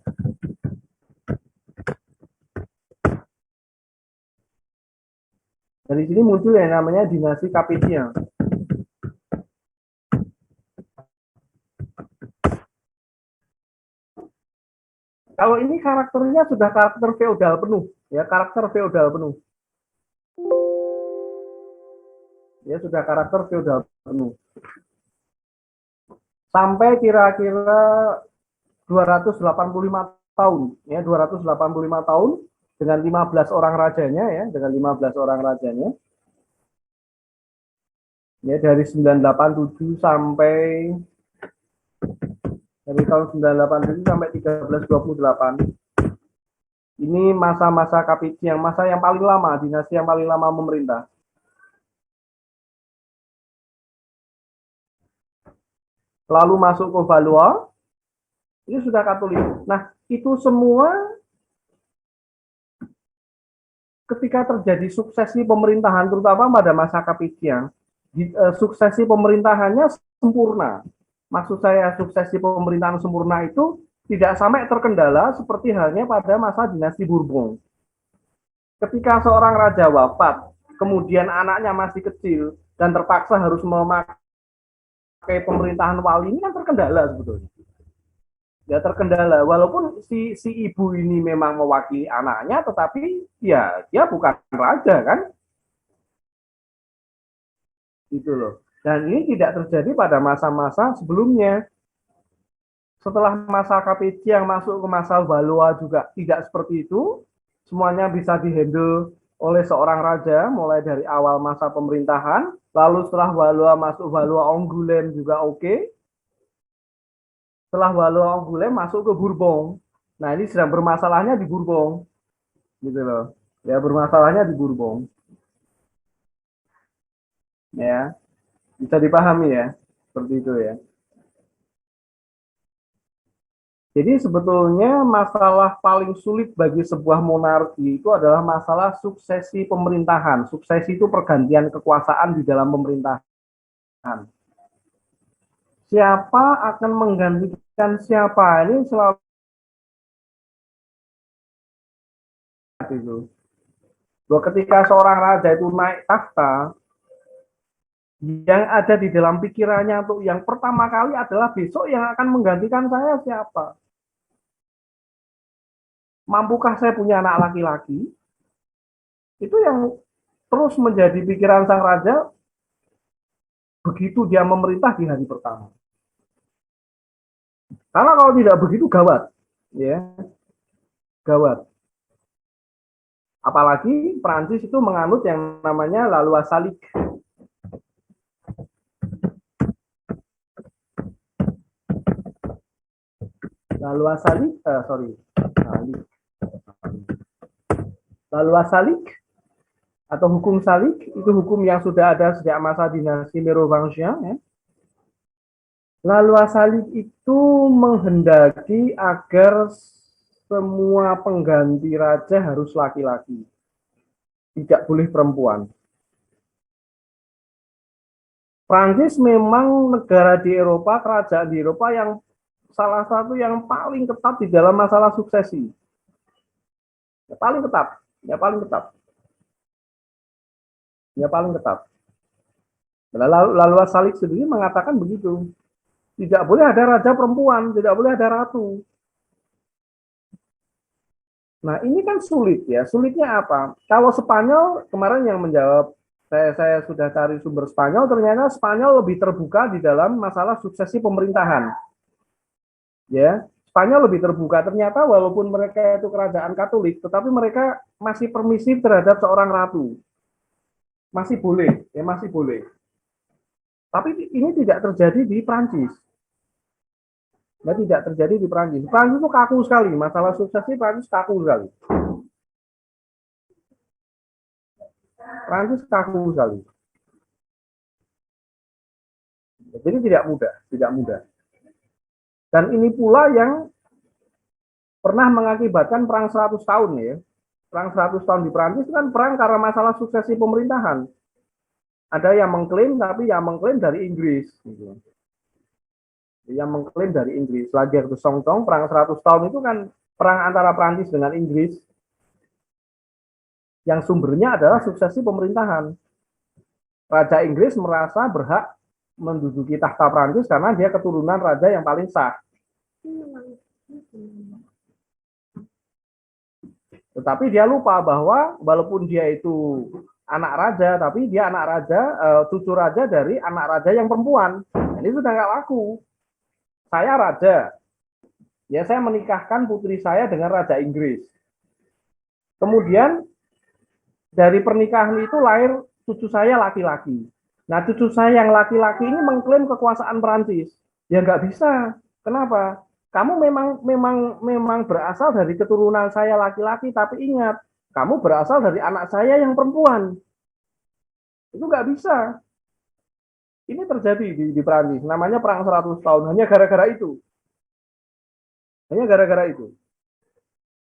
Dari sini muncul yang namanya dinasti Capetien. Kalau ini karakternya sudah karakter feodal penuh, ya karakter feodal penuh. Ya, sudah karakter feodal penuh. Sampai kira-kira 285 tahun, ya 285 tahun dengan 15 orang rajanya, ya dengan 15 orang rajanya. Ya, dari 987 sampai dari tahun 987 sampai 1328. Ini masa-masa Kapiji, yang masa yang paling lama, dinasti yang paling lama memerintah. Lalu masuk ke Valois, ini sudah Katolik. Nah, itu semua ketika terjadi suksesi pemerintahan, terutama pada masa Kapitian, suksesi pemerintahannya sempurna. Maksud saya suksesi pemerintahan sempurna itu tidak sampai terkendala seperti halnya pada masa dinasti Bourbon. Ketika seorang raja wafat, kemudian anaknya masih kecil dan terpaksa harus memakai pemerintahan wali, ini kan terkendala sebetulnya. Ya terkendala, walaupun si ibu ini memang mewakili anaknya, tetapi ya dia bukan raja kan, gitu loh. Dan ini tidak terjadi pada masa-masa sebelumnya. Setelah masa Kapiji yang masuk ke masa Valois juga tidak seperti itu, semuanya bisa dihandle oleh seorang raja mulai dari awal masa pemerintahan. Lalu setelah Valois masuk Valois Angoulême juga oke. Setelah Valois Angoulême masuk ke Bourbon. Nah, ini sedang bermasalahnya di Bourbon. Gitu loh. Ya, bermasalahnya di Bourbon. Ya. Bisa dipahami ya. Seperti itu ya. Jadi sebetulnya masalah paling sulit bagi sebuah monarki itu adalah masalah suksesi pemerintahan. Suksesi itu pergantian kekuasaan di dalam pemerintahan. Siapa akan menggantikan siapa, ini selalu itu. Ketika seorang raja itu naik tahta, yang ada di dalam pikirannya untuk yang pertama kali adalah besok yang akan menggantikan saya siapa. Mampukah saya punya anak laki-laki? Itu yang terus menjadi pikiran sang raja begitu dia memerintah di hari pertama. Karena kalau tidak begitu gawat, ya, gawat. Apalagi Prancis itu menganut yang namanya la loi Salique. La loi Salique, La loi Salique atau hukum Salique itu hukum yang sudah ada sejak masa dinasti Merovingien. Ya. La loi Salique itu menghendaki agar semua pengganti raja harus laki-laki, tidak boleh perempuan. Prancis memang negara di Eropa, kerajaan di Eropa yang salah satu yang paling ketat di dalam masalah suksesi. Ya, paling ketat. Ya paling ketat. La loi Salique sendiri mengatakan begitu. Tidak boleh ada raja perempuan, tidak boleh ada ratu. Nah, ini kan sulit ya. Sulitnya apa? Kalau Spanyol kemarin yang menjawab, saya sudah cari sumber Spanyol, ternyata Spanyol lebih terbuka di dalam masalah suksesi pemerintahan. Ya, Spanyol lebih terbuka, ternyata walaupun mereka itu kerajaan Katolik, tetapi mereka masih permisif terhadap seorang ratu. Masih boleh, ya masih boleh. Tapi ini tidak terjadi di Prancis. Ya, tidak terjadi di Prancis. Prancis itu kaku sekali, masalah suksesi Prancis kaku sekali. Prancis kaku sekali. Jadi tidak mudah. Dan ini pula yang pernah mengakibatkan perang 100 tahun ya. Perang 100 tahun di Prancis kan perang karena masalah suksesi pemerintahan. Ada yang mengklaim, tapi yang mengklaim dari Inggris. Gitu. Yang mengklaim dari Inggris. La Guerre de Cent Ans, perang 100 tahun itu kan perang antara Prancis dengan Inggris. Yang sumbernya adalah suksesi pemerintahan. Raja Inggris merasa berhak menduduki tahta Prancis karena dia keturunan raja yang paling sah. Tetapi dia lupa bahwa walaupun dia itu anak raja, tapi dia anak raja, cucu raja dari anak raja yang perempuan. Ini sudah nggak laku. Saya raja, ya saya menikahkan putri saya dengan raja Inggris. Kemudian dari pernikahan itu lahir cucu saya laki-laki. Nah, cucu saya yang laki-laki ini mengklaim kekuasaan Perancis. Ya nggak bisa. Kenapa? Kamu memang berasal dari keturunan saya laki-laki, tapi ingat, kamu berasal dari anak saya yang perempuan. Itu nggak bisa. Ini terjadi di Perancis. Namanya Perang 100 tahun. Hanya gara-gara itu. Hanya gara-gara itu.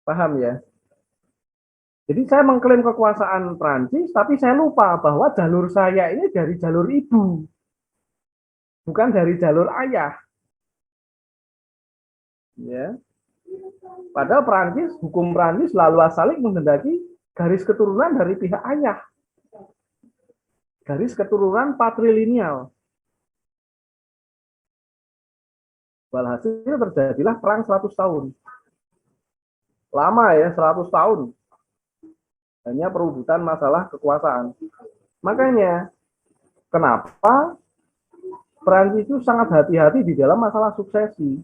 Paham ya? Jadi saya mengklaim kekuasaan Perancis, tapi saya lupa bahwa jalur saya ini dari jalur ibu. Bukan dari jalur ayah. Ya. Padahal Perancis, hukum Perancis lalu asalik menghendaki garis keturunan dari pihak ayah. Garis keturunan patrilineal. Walhasil terjadilah perang 100 tahun. Lama ya, 100 tahun. Hanya perebutan masalah kekuasaan. Makanya, kenapa Perancis itu sangat hati-hati di dalam masalah suksesi.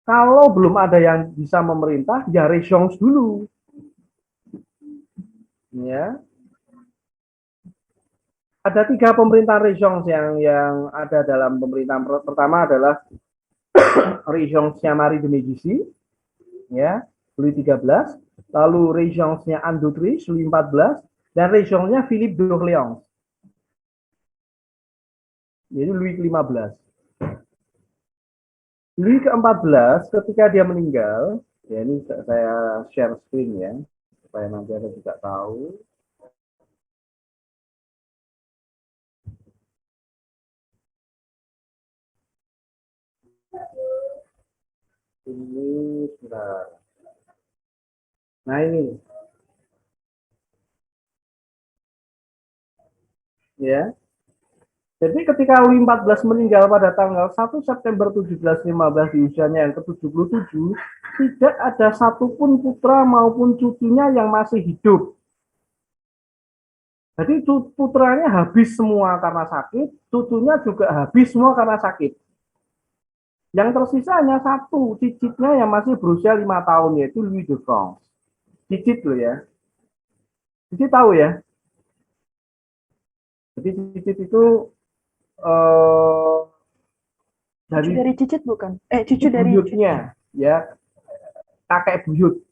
Kalau belum ada yang bisa memerintah, ya Regence dulu. Ya. Ada 3 pemerintahan Regence yang ada dalam pemerintahan. Pertama adalah Regence-nya Marie de Medici, ya, Louis XIII, lalu Regence-nya Anne d'Autriche, Louis XIV, dan Regence-nya Philippe d'Orléans. Jadi Louis XV. Louis ke-14 ketika dia meninggal, ya ini saya share screen ya, supaya nanti Anda juga tahu. Ini sudah. Nah ini, ya. Jadi ketika Louis XIV meninggal pada tanggal 1 September 1715 di usianya yang ke-77, tidak ada satupun putra maupun cucunya yang masih hidup. Jadi putranya habis semua karena sakit, cucunya juga habis semua karena sakit. Yang tersisa hanya satu, cicitnya yang masih berusia 5 tahun, yaitu Louis de France. Cicit loh ya. Cicit tahu ya? Jadi cicit itu dari cicit bukan? Cucu dari buyutnya, ya, kakek buyut.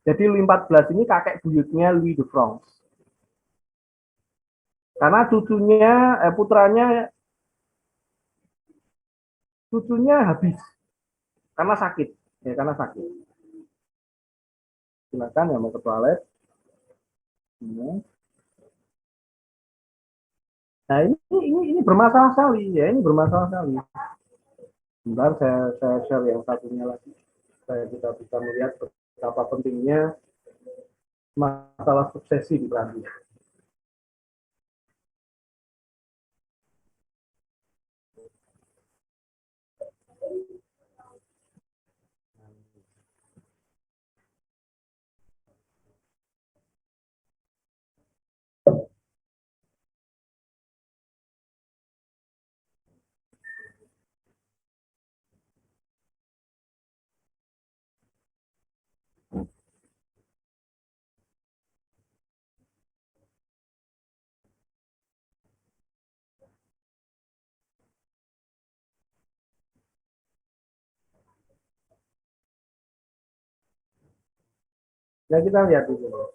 Jadi Louis XIV ini kakek buyutnya Louis de France. Karena cucunya habis karena sakit, ya karena sakit. Silakan yang mau ke toilet. Nah ini bermasalah sekali, ya ini bermasalah sekali. Sebentar saya share yang satunya lagi, supaya kita bisa melihat betapa pentingnya masalah suksesi di Perancis. Ya kita lihat dulu.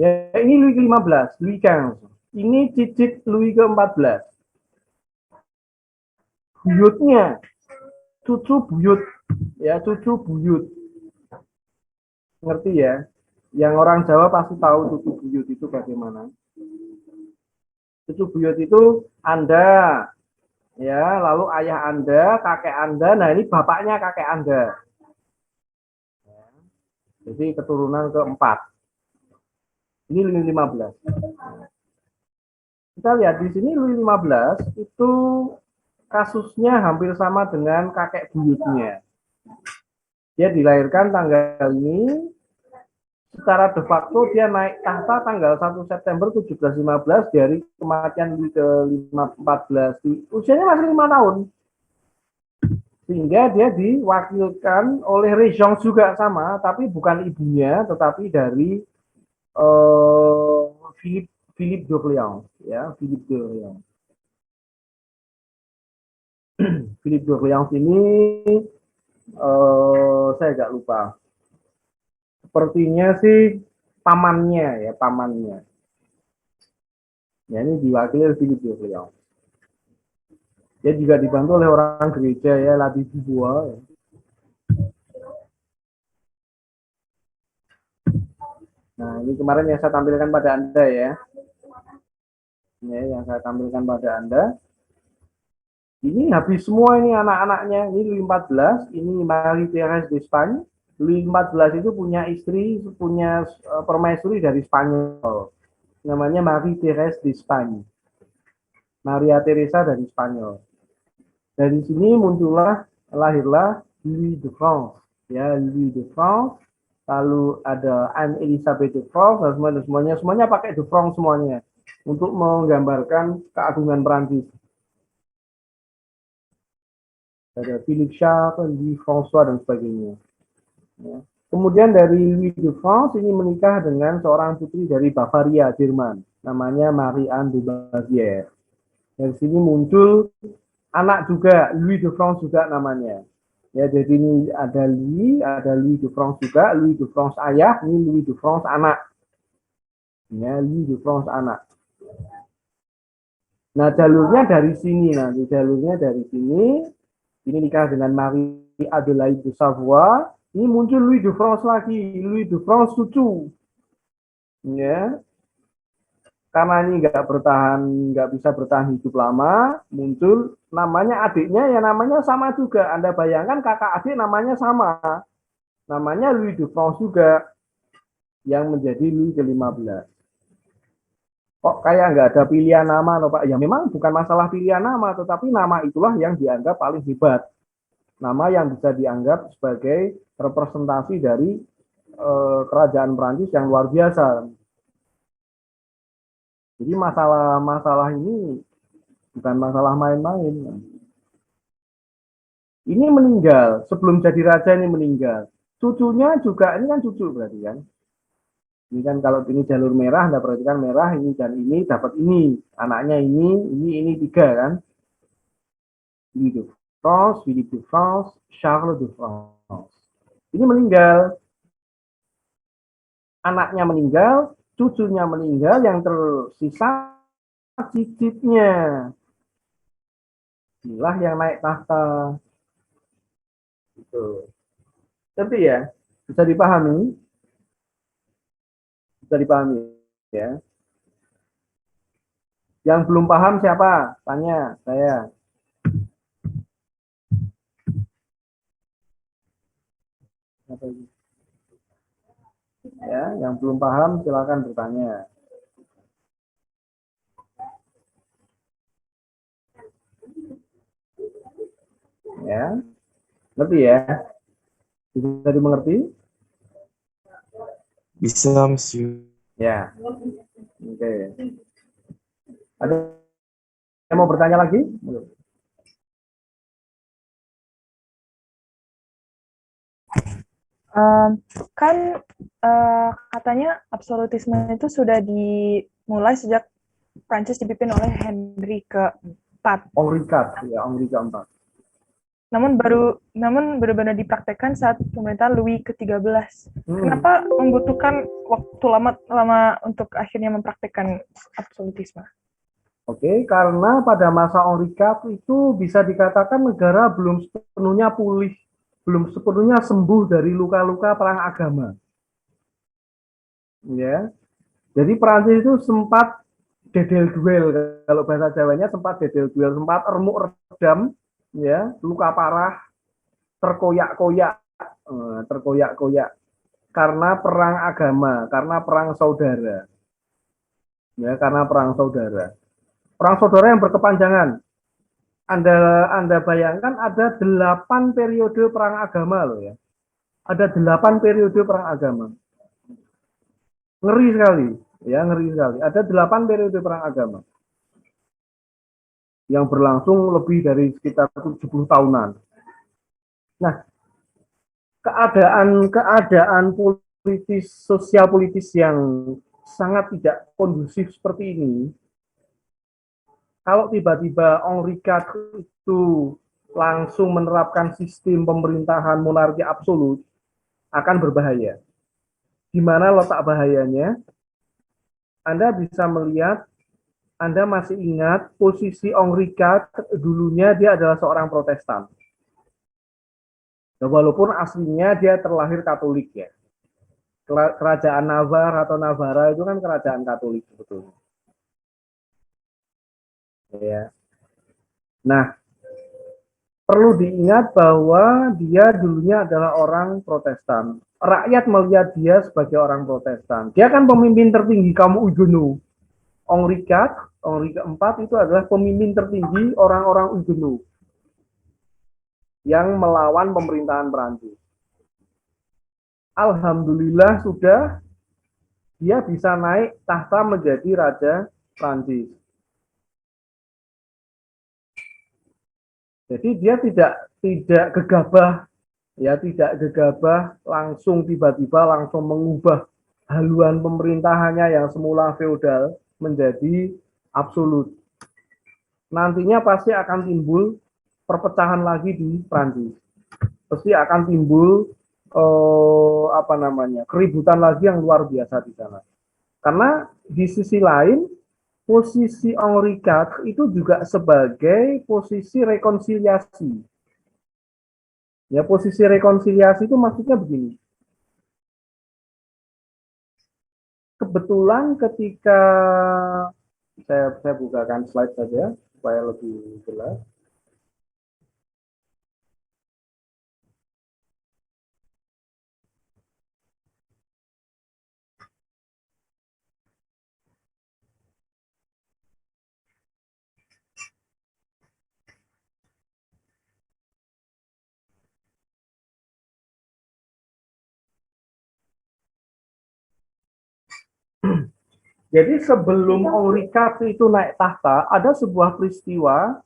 Ya ini Louis ke-15, Louis XV. Ini cicit Louis ke-14. Buyutnya, cucu buyut, ya cucu buyut. Ngerti ya? Yang orang Jawa pasti tahu cucu buyut itu bagaimana. Cucu buyut itu Anda, ya, lalu ayah Anda, kakek Anda, nah ini bapaknya kakek Anda. Jadi keturunan keempat. Ini Louis 15. Kita lihat di sini Louis 15 itu kasusnya hampir sama dengan kakek buyutnya. Dia dilahirkan tanggal ini, secara de facto dia naik tahta tanggal 1 September 1715 dari kematian Louis ke-14. Usianya masih 5 tahun. Sehingga dia diwakilkan oleh Rejong juga sama, tapi bukan ibunya, tetapi dari Philippe d'Orléans, ya, Philippe d'Orléans. Philippe d'Orléans ini saya agak lupa. Sepertinya sih pamannya, ya, pamannya. Ya, ini diwakili oleh Philippe d'Orléans. Dia juga dibantu oleh orang gereja, ya, Ladis Dubois. Ya. Nah, ini kemarin yang saya tampilkan pada Anda, ya. Ya, yang saya tampilkan pada Anda. Ini habis semua ini anak-anaknya. Ini Louis XIV, ini Marie-Thérèse d'Espagne. Louis XIV itu punya istri, punya permaisuri dari Spanyol. Namanya Marie-Thérèse d'Espagne. Maria Teresa dari Spanyol. Dari sini lahirlah Louis de France. Ya, Louis de France. Lalu ada Anne Elisabeth de France, semuanya pakai de France semuanya untuk menggambarkan keagungan Prancis. Ada Philippe Charles, Louis François dan sebagainya. Ya. Kemudian dari Louis de France ini menikah dengan seorang putri dari Bavaria, Jerman, namanya Marie-Anne de Bavière. Dari sini muncul anak juga, Louis de France juga namanya. Ya, jadi ini ada Louis de France juga, Louis de France ayah, ini Louis de France anak. Ya, Louis de France anak. Nah, jalurnya dari sini nanti, ini nikah dengan Marie Adelaide de Savoie, ini muncul Louis de France lagi, Louis de France cucu. Ya. Karena ini nggak bisa bertahan hidup lama, muncul namanya adiknya ya namanya sama juga. Anda bayangkan kakak adik namanya sama. Namanya Louis de France juga yang menjadi Louis ke-15. Kok kayak nggak ada pilihan nama loh Pak? Ya memang bukan masalah pilihan nama, tetapi nama itulah yang dianggap paling hebat. Nama yang bisa dianggap sebagai representasi dari kerajaan Prancis yang luar biasa. Jadi masalah ini bukan masalah main-main. Ini meninggal, sebelum jadi raja ini meninggal. Cucunya juga, ini kan cucu berarti kan. Ini kan kalau ini jalur merah, Anda perhatikan merah, ini dan ini dapat ini. Anaknya ini 3 kan. Louis de France, Philippe de France, Charles de France. Ini meninggal. Anaknya meninggal, cucunya meninggal, yang tersisa cicitnya. Inilah yang naik tahta. Gitu. Tapi ya, bisa dipahami? Bisa dipahami ya. Yang belum paham siapa? Tanya saya. Ya, yang belum paham silakan bertanya. Ya, ngerti ya? Bisa dimengerti? Bisa, Monsieur. Ya, oke. Ada yang mau bertanya lagi? Katanya absolutisme itu sudah dimulai sejak Prancis dipimpin oleh Henry ke-4. Henri ke-4. Namun benar-benar dipraktekkan saat pemerintahan Louis ke-13. Kenapa membutuhkan waktu lama untuk akhirnya mempraktekkan absolutisme? Oke, karena pada masa Henri IV itu bisa dikatakan negara belum sepenuhnya pulih, belum sepenuhnya sembuh dari luka-luka perang agama. Ya, jadi Prancis itu sempat dedel duel, kalau bahasa Jawanya sempat dedel duel, sempat remuk redam, ya, luka parah, terkoyak-koyak karena perang agama, karena perang saudara. Ya, karena perang saudara. Perang saudara yang berkepanjangan. Anda bayangkan ada 8 periode perang agama loh ya. ada 8 periode perang agama. Ngeri sekali, ya ngeri sekali. Ada 8 periode perang agama yang berlangsung lebih dari sekitar 70 tahunan. Nah, keadaan politis, sosial politis yang sangat tidak kondusif seperti ini, kalau tiba-tiba Henri IV itu langsung menerapkan sistem pemerintahan monarki absolut, akan berbahaya. Di mana letak bahayanya? Anda bisa melihat, Anda masih ingat posisi Henri IV dulunya dia adalah seorang Protestan. Nah, walaupun aslinya dia terlahir Katolik ya. Kerajaan Navarre atau Navarra itu kan kerajaan Katolik sebetulnya. Ya. Nah, perlu diingat bahwa dia dulunya adalah orang Protestan. Rakyat melihat dia sebagai orang Protestan. Dia kan pemimpin tertinggi kaum Huguenot. Henri keempat itu adalah pemimpin tertinggi orang-orang Huguenot yang melawan pemerintahan Perancis. Alhamdulillah sudah dia bisa naik tahta menjadi raja Prancis. Jadi dia tidak gegabah, ya tidak gegabah langsung tiba-tiba langsung mengubah haluan pemerintahannya yang semula feodal menjadi absolut. Nantinya pasti akan timbul perpecahan lagi di Prancis. Pasti akan timbul keributan lagi yang luar biasa di sana. Karena di sisi lain posisi Henri IV itu juga sebagai posisi rekonsiliasi. Ya, posisi rekonsiliasi itu maksudnya begini. Kebetulan ketika saya bukakan slide saja supaya lebih jelas. Jadi sebelum Henri IV itu naik tahta, ada sebuah peristiwa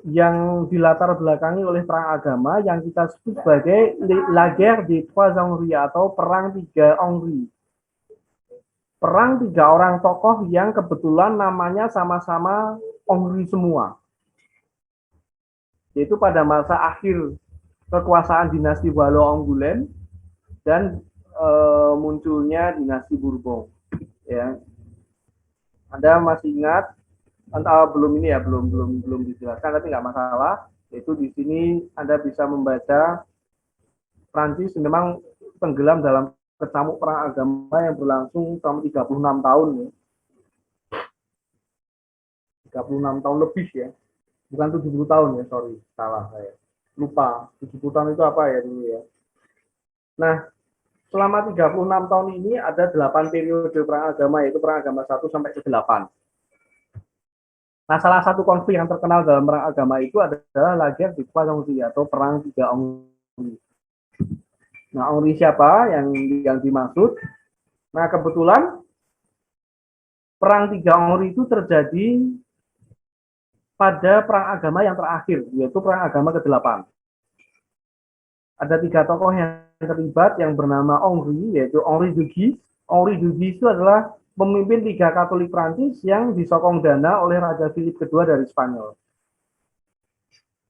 yang dilatar belakangi oleh perang agama yang kita sebut sebagai La Guerre des Trois Henri atau Perang Tiga Henri. Perang tiga orang tokoh yang kebetulan namanya sama-sama Henri semua. Yaitu pada masa akhir kekuasaan dinasti Valois-Angoulême dan munculnya dinasti Bourbon. Ya. Anda masih ingat? Belum ini ya, belum dijelaskan, tapi nggak masalah. Yaitu di sini Anda bisa membaca Prancis memang tenggelam dalam kecamuk perang agama yang berlangsung selama 36 tahun ya. 36 tahun lebih ya. Bukan 70 tahun ya, sorry, salah saya. Lupa, 70 tahun itu apa ya dulu ya. Nah, selama 36 tahun ini ada 8 periode perang agama, yaitu perang agama 1 sampai ke 8. Nah, salah satu konflik yang terkenal dalam perang agama itu adalah La Guerre des Trois Henri atau perang tiga Henri. Nah, Henri siapa yang dimaksud? Nah, kebetulan perang tiga Henri itu terjadi pada perang agama yang terakhir, yaitu perang agama ke-8. Ada 3 tokoh yang terlibat yang bernama Henri, yaitu Henri de Guise. Henri de Guise itu adalah pemimpin 3 Katolik Prancis yang disokong dana oleh Raja Philip II dari Spanyol.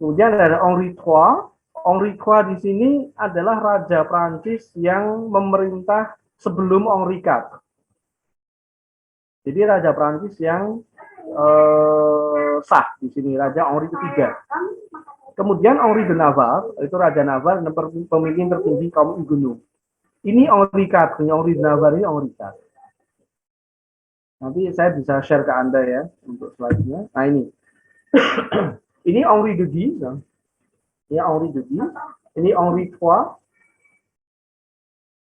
Kemudian ada Henri III. Henri III di sini adalah Raja Prancis yang memerintah sebelum Henri IV. Jadi Raja Prancis yang sah di sini, Raja Henri III. Kemudian Henri de Navarre, itu Raja Navarre dan pemimpin tertinggi kaum Huguenot. Ini Henri IV, Henri de Navarre ini Henri IV. Nanti saya bisa share ke Anda ya untuk slide-nya. Nah ini. Ini Henri de Guise. Ini Henri de Guise. Ini Henri III.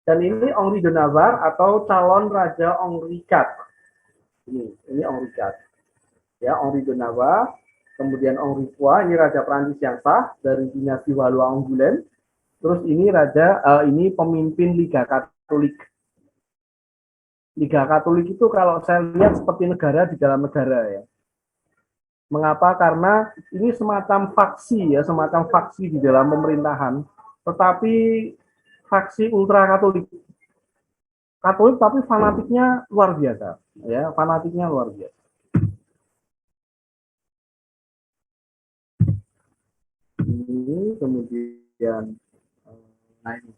Dan ini Henri de Navarre atau calon Raja Henri IV. Ini Henri IV. Ya, Henri de Navarre. Kemudian Henri III, ini Raja Prancis yang sah dari dinasti Valois-Angoulême. Terus ini ini pemimpin Liga Katolik. Liga Katolik itu kalau saya lihat seperti negara di dalam negara ya. Mengapa? Karena ini semacam faksi ya, semacam faksi di dalam pemerintahan, tetapi faksi ultra Katolik. Katolik tapi fanatiknya luar biasa, ya, fanatiknya luar biasa. Ini kemudian ini.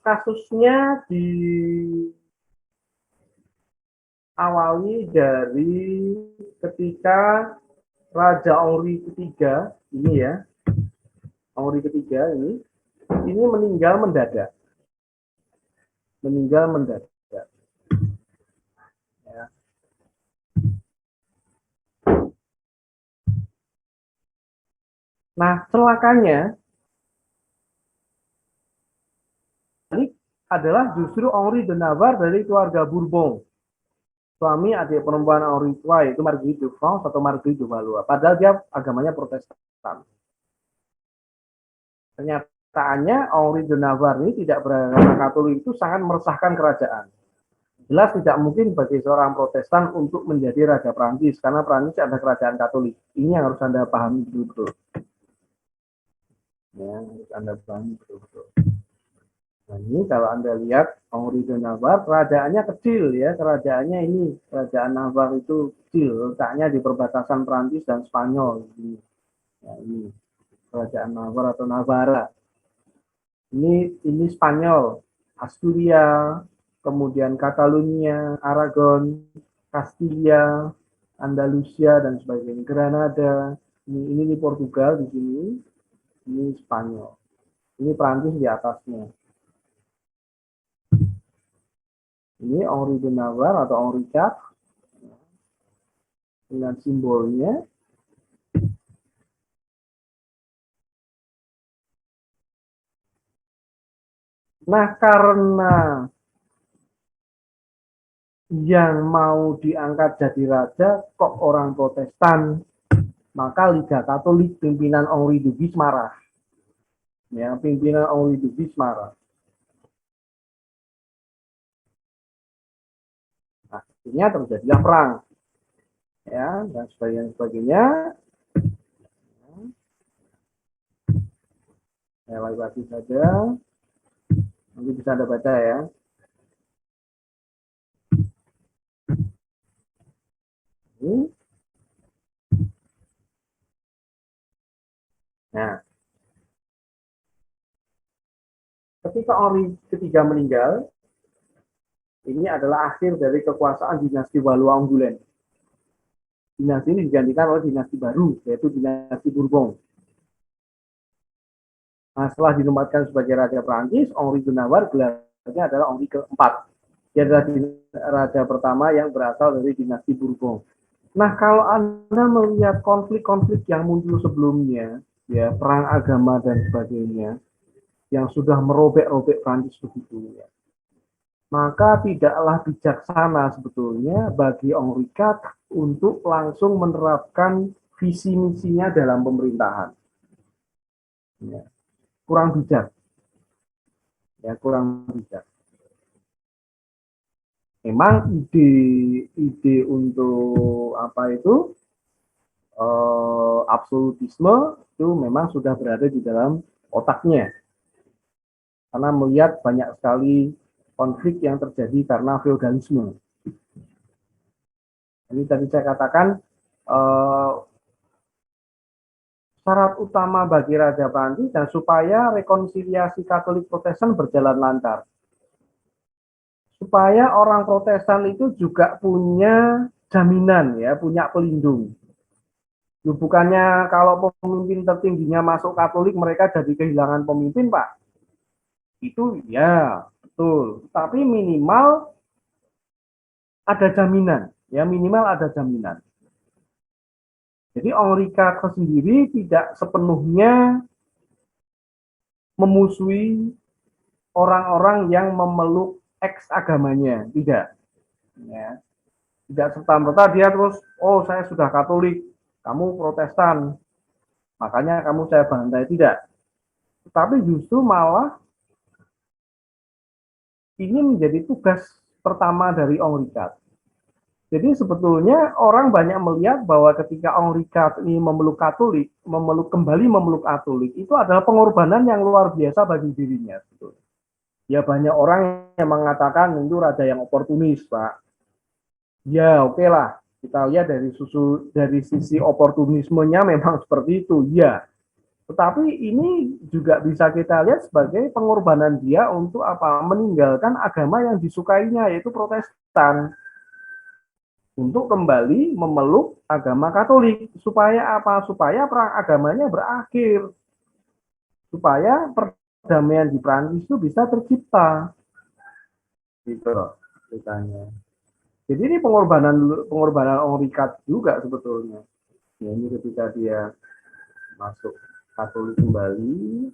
Kasusnya diawali dari ketika Raja Henry ketiga ini ya, Henry ketiga ini meninggal mendadak, ya. Nah, celakanya ini adalah justru Henry de Navarre dari keluarga Bourbon. Suami adik perempuan Henry tua yaitu Marguerite de France atau Marguerite de Valois. Padahal dia agamanya Protestan. Kenyataannya Henry de Navarre ini tidak beragama Katolik itu sangat meresahkan kerajaan. Jelas tidak mungkin bagi seorang Protestan untuk menjadi Raja Prancis karena Prancis ada kerajaan Katolik. Ini yang harus Anda pahami betul-betul. Ya, harus Anda pahami betul-betul. Nah, ini kalau Anda lihat Henry de Navarre, kerajaannya kecil ya, kerajaannya ini, kerajaan Navarre itu kecil, letaknya di perbatasan Prancis dan Spanyol. Ini, ya, ini kerajaan Navarre atau Navarra. Ini Spanyol, Asturia, kemudian Catalunya, Aragon, Castilla, Andalusia dan sebagainya, Granada. Ini Portugal di sini, ini Spanyol. Ini Prancis di atasnya. Ini Henry de Navarre atau Henri IV dengan simbolnya. Nah, karena yang mau diangkat jadi raja kok orang Protestan, maka Liga Katolik pimpinan Henry de Guise marah. Ya, pimpinan Henry de Guise marah. Akhirnya terjadilah perang, ya, dan sebagainya. Saya lagi saja, nanti bisa Anda baca ya. Ini. Nah, ketika Henry ketiga meninggal, ini adalah akhir dari kekuasaan dinasti Valois-Angoulême. Dinasti ini digantikan oleh dinasti baru, yaitu dinasti Bourbon. Nah, setelah ditempatkan sebagai Raja Prancis, Henry de Navarre gelarnya adalah Henry keempat. Dia adalah raja pertama yang berasal dari dinasti Bourbon. Nah, kalau Anda melihat konflik-konflik yang muncul sebelumnya, ya, perang agama dan sebagainya, yang sudah merobek-robek Prancis begitu, ya, maka tidaklah bijaksana sebetulnya bagi Henry IV untuk langsung menerapkan visi misinya dalam pemerintahan. Ya, kurang bijak. Ya, kurang bijak. Memang ide untuk apa itu absolutisme itu memang sudah berada di dalam otaknya. Karena melihat banyak sekali konflik yang terjadi karena feodalisme. Jadi tadi saya katakan syarat utama bagi Raja Prancis dan supaya rekonsiliasi Katolik Protestan berjalan lancar. Supaya orang Protestan itu juga punya jaminan ya, punya pelindung. Bukannya kalau pemimpin tertingginya masuk Katolik mereka jadi kehilangan pemimpin, Pak. Itu ya betul, tapi minimal ada jaminan, ya, minimal ada jaminan. Jadi Henry IV sendiri tidak sepenuhnya memusuhi orang-orang yang memeluk eks agamanya, tidak. Ya. Tidak serta-merta dia terus, oh saya sudah Katolik, kamu Protestan. makanya kamu saya bantai, tidak. Tapi justru malah ini menjadi tugas pertama dari Ong Rikat. Jadi sebetulnya orang banyak melihat bahwa ketika Ong Rikat ini memeluk Katolik, kembali memeluk Katolik, itu adalah pengorbanan yang luar biasa bagi dirinya. Ya banyak orang yang mengatakan itu raja yang oportunis, Pak. Ya oke lah, kita lihat dari sisi oportunismenya memang seperti itu, ya. Tetapi ini juga bisa kita lihat sebagai pengorbanan dia untuk apa? Meninggalkan agama yang disukainya, yaitu Protestan, untuk kembali memeluk agama Katolik. Supaya apa? Supaya perang agamanya berakhir. Supaya perdamaian di Prancis itu bisa tercipta. Gitu loh ceritanya. Jadi ini pengorbanan Ong Rikat juga sebetulnya. Ya, ini ketika dia masuk Katolik kembali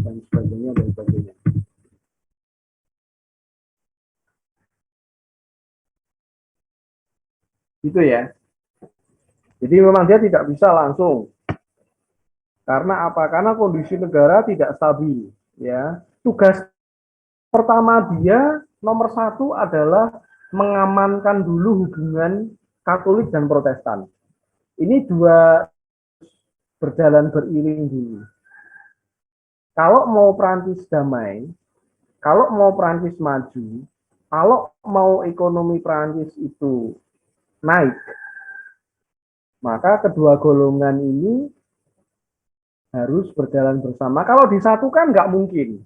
dan sebagainya dan sebagainya. Gitu ya. Jadi memang dia tidak bisa langsung. Karena apa? Karena kondisi negara tidak stabil. Ya, tugas pertama dia nomor satu adalah mengamankan dulu hubungan Katolik dan Protestan. Ini dua berjalan beriring dulu. Kalau mau Prancis damai, kalau mau Prancis maju, kalau mau ekonomi Prancis itu naik, maka kedua golongan ini harus berjalan bersama. Kalau disatukan nggak mungkin.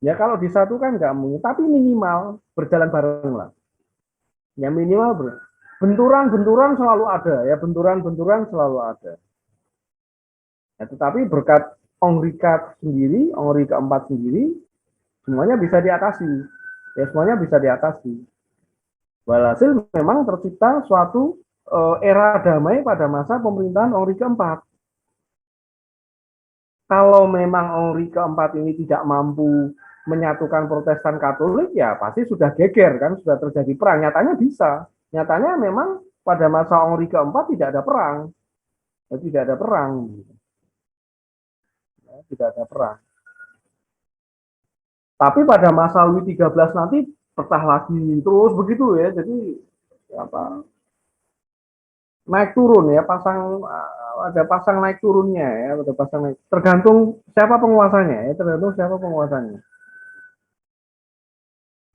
Ya kalau disatukan nggak mungkin, tapi minimal berjalan bareng lah. Ya minimal benturan-benturan selalu ada, ya benturan-benturan selalu ada. Ya, tetapi berkat Ong Rikat sendiri, Ong Ri keempat sendiri, semuanya bisa diatasi. Ya semuanya bisa diatasi. Walhasil memang tercipta suatu era damai pada masa pemerintahan Ong Ri keempat. Kalau memang Ong Ri keempat ini tidak mampu menyatukan Protestan Katolik, ya pasti sudah geger kan, sudah terjadi perang. Nyatanya bisa. Nyatanya memang pada masa Ong Ri keempat tidak ada perang. Ya, tidak ada perang. Ya, tidak ada perang. Tapi pada masa Louis XIII nanti pecah lagi terus begitu ya. Jadi apa? Naik turun ya, ada pasang naik turunnya ya, ada pasang naik. Tergantung siapa penguasanya ya, tergantung siapa penguasanya.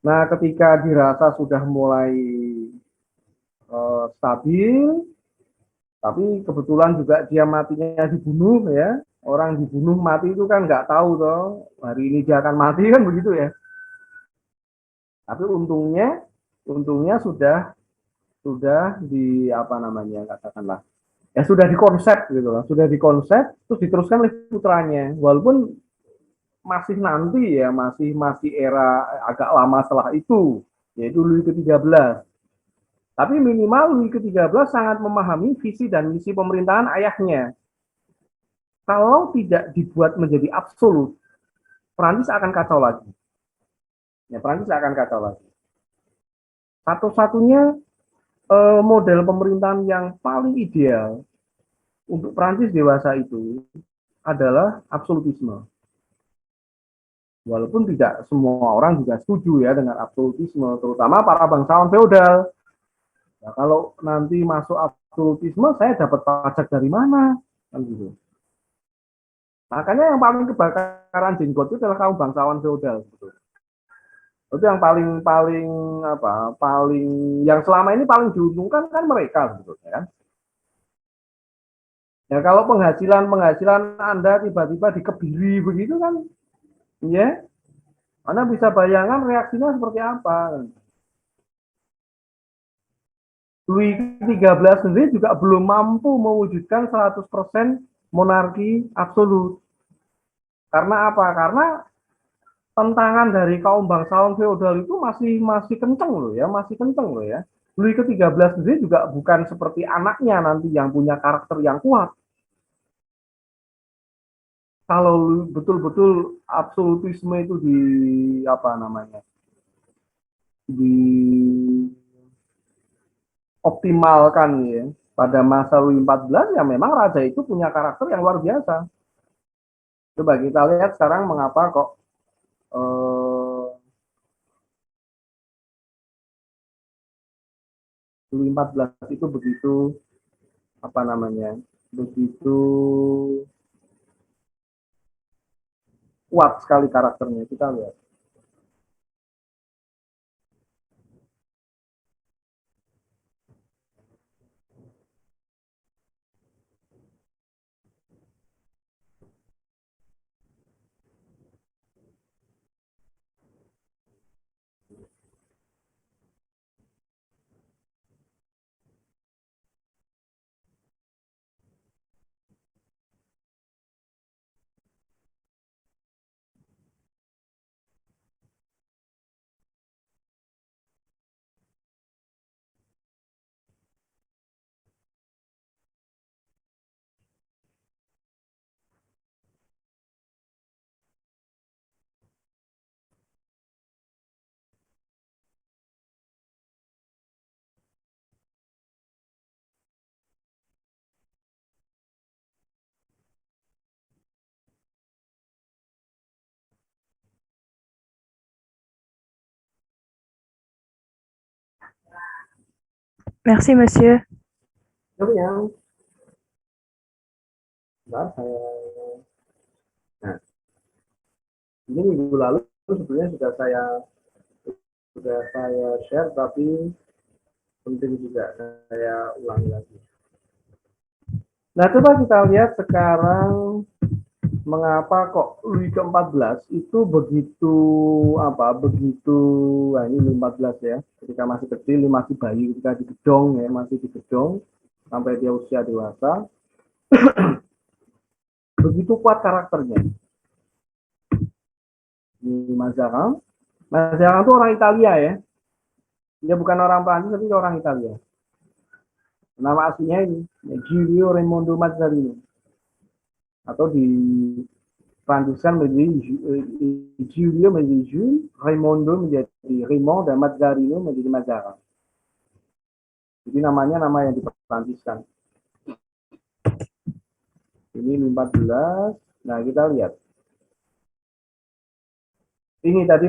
Nah, ketika dirasa sudah mulai stabil, tapi kebetulan juga dia matinya dibunuh ya. Orang dibunuh mati itu kan nggak tahu toh, hari ini dia akan mati kan begitu ya. Tapi untungnya sudah di apa namanya katakanlah, ya sudah dikonsep gitu loh, sudah dikonsep terus diteruskan oleh putranya, walaupun masih nanti ya masih era agak lama setelah itu, yaitu Louis ke-13. Tapi minimal Louis ke-13 sangat memahami visi dan misi pemerintahan ayahnya. Kalau tidak dibuat menjadi absolut, Prancis akan kacau lagi. Ya, Prancis akan kacau lagi. Satu-satunya model pemerintahan yang paling ideal untuk Prancis dewasa itu adalah absolutisme. Walaupun tidak semua orang juga setuju ya dengan absolutisme, terutama para bangsawan feodal. Nah, kalau nanti masuk absolutisme, saya dapat pajak dari mana? Kan gitu. Makanya yang paling kebakaran jenggot itu adalah kaum bangsawan feodal. Gitu. Itu yang paling yang selama ini paling diuntungkan kan mereka sebetulnya kan. Ya kalau penghasilan Anda tiba-tiba dikebiri begitu kan, ya, Anda bisa bayangkan reaksinya seperti apa. Louis XIII sendiri juga belum mampu mewujudkan 100% monarki absolut. Karena apa? Karena tentangan dari kaum bangsawan feodal itu masih kenceng loh ya, masih kenceng loh ya. Louis ke-13 sendiri juga bukan seperti anaknya nanti yang punya karakter yang kuat. Kalau betul-betul absolutisme itu dioptimalkan ya, pada masa Louis XIV ya memang raja itu punya karakter yang luar biasa. Coba kita lihat sekarang mengapa kok Louis XIV itu begitu apa namanya, begitu kuat sekali karakternya. Kita lihat. Merci, Monsieur. Yang nah, ini minggu lalu sebenarnya sudah saya share, tapi penting juga saya ulangi lagi. Nah, coba kita lihat sekarang mengapa kok Louis ke-14 itu begitu nah ini Louis 14 ya, ketika masih kecil, masih bayi, ketika digedong ya, masih digedong sampai dia usia dewasa. Begitu kuat karakternya. Ini Mazarin. Mazarin itu orang Italia ya. Dia bukan orang Prancis, tapi orang Italia. Nama aslinya ini, Giulio Raimondo Mazzarino. Atau di Pranciskan menjadi Giulio menjadi Jules, Raimondo menjadi Raymond, dan Mazzarino menjadi Mazarin. Jadi namanya nama yang dipranciskan. Ini 14. Nah, kita lihat. Ini tadi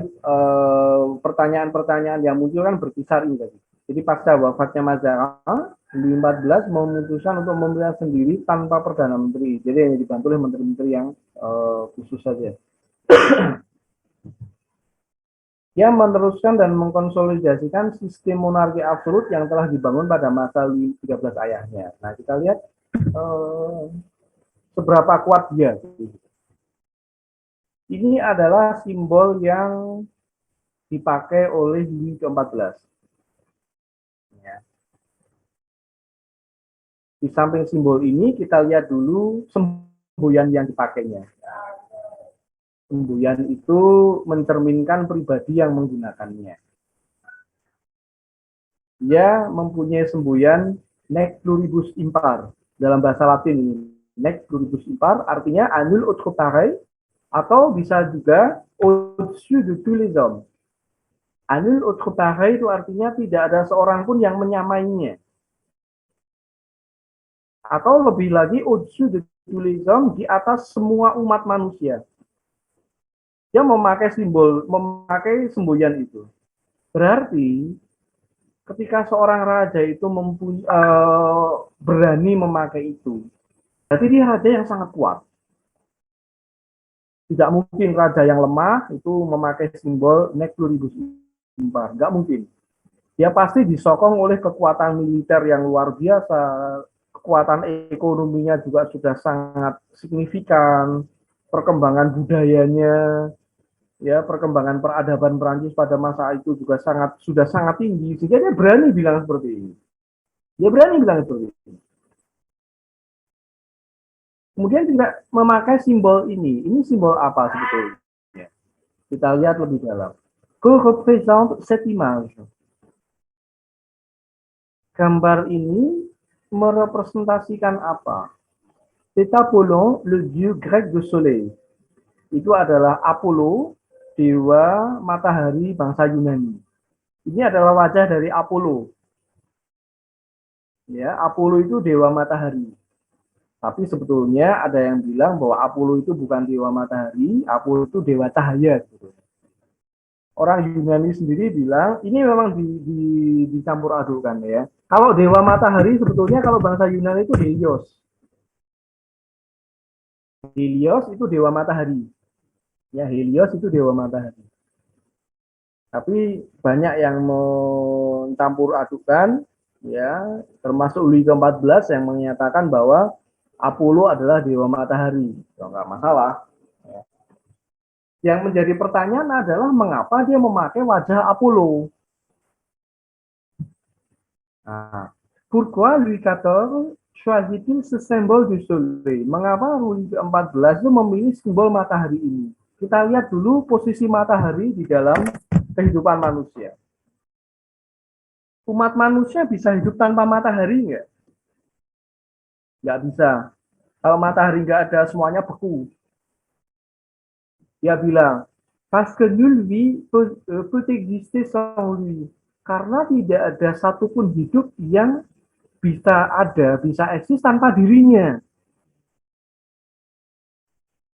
pertanyaan-pertanyaan yang muncul kan berkisar ini tadi. Jadi pasca wafatnya Mazarin, Louis XIV memutuskan untuk memilih sendiri tanpa Perdana Menteri. Jadi hanya dibantu oleh menteri-menteri yang khusus saja. Dia meneruskan dan mengkonsolidasikan sistem monarki absolut yang telah dibangun pada masa Louis XIII ayahnya. Nah, kita lihat seberapa kuat dia. Ini adalah simbol yang dipakai oleh Louis XIV. Ya. Di samping simbol ini, kita lihat dulu semboyan yang dipakainya. Semboyan itu mencerminkan pribadi yang menggunakannya. Dia mempunyai semboyan nec pluribus impar. Dalam bahasa Latin, nec pluribus impar artinya annul autre pareil, atau bisa juga au-dessus de tous les hommes. Annul autre pareil itu artinya tidak ada seorang pun yang menyamainya. Atau lebih lagi au-dessus de tous les hommes, di atas semua umat manusia. Dia memakai semboyan itu. Berarti ketika seorang raja itu berani memakai itu, berarti dia raja yang sangat kuat. Tidak mungkin raja yang lemah itu memakai simbol nec pluribus impar. Nggak mungkin. Dia pasti disokong oleh kekuatan militer yang luar biasa, kekuatan ekonominya juga sudah sangat signifikan, perkembangan budayanya, ya, perkembangan peradaban Prancis pada masa itu juga sudah sangat tinggi, sehingga dia berani bilang seperti ini. Dia berani bilang seperti ini. Kemudian juga memakai simbol ini. Ini simbol apa sebetulnya? Kita lihat lebih dalam. Que représente cette image? Gambar ini merepresentasikan apa? C'est Apollon, le dieu grec de soleil. Itu adalah Apollo, dewa matahari bangsa Yunani. Ini adalah wajah dari Apollo. Ya, Apollo itu dewa matahari. Tapi sebetulnya ada yang bilang bahwa Apollo itu bukan dewa matahari, Apollo itu dewa cahaya. Gitu. Orang Yunani sendiri bilang ini memang dicampur adukan ya. Kalau dewa matahari sebetulnya kalau bangsa Yunani itu Helios. Helios itu dewa matahari. Ya, Helios itu dewa matahari. Tapi banyak yang mencampur adukan ya, termasuk Louis ke-14 yang menyatakan bahwa Apollo adalah dewa matahari. Ya, enggak masalah. Ya. Yang menjadi pertanyaan adalah mengapa dia memakai wajah Apollo. Nah, pourquoi Louis XIV choisit-il ce symbole du soleil? Mengapa Louis ke-14 itu memilih simbol matahari ini? Kita lihat dulu posisi matahari di dalam kehidupan manusia. Umat manusia bisa hidup tanpa matahari nggak? Nggak bisa. Kalau matahari nggak ada, semuanya beku. Dia bilang, parce que nul vie peut exister sans lui. Karena tidak ada satupun hidup yang bisa ada, bisa eksis tanpa dirinya.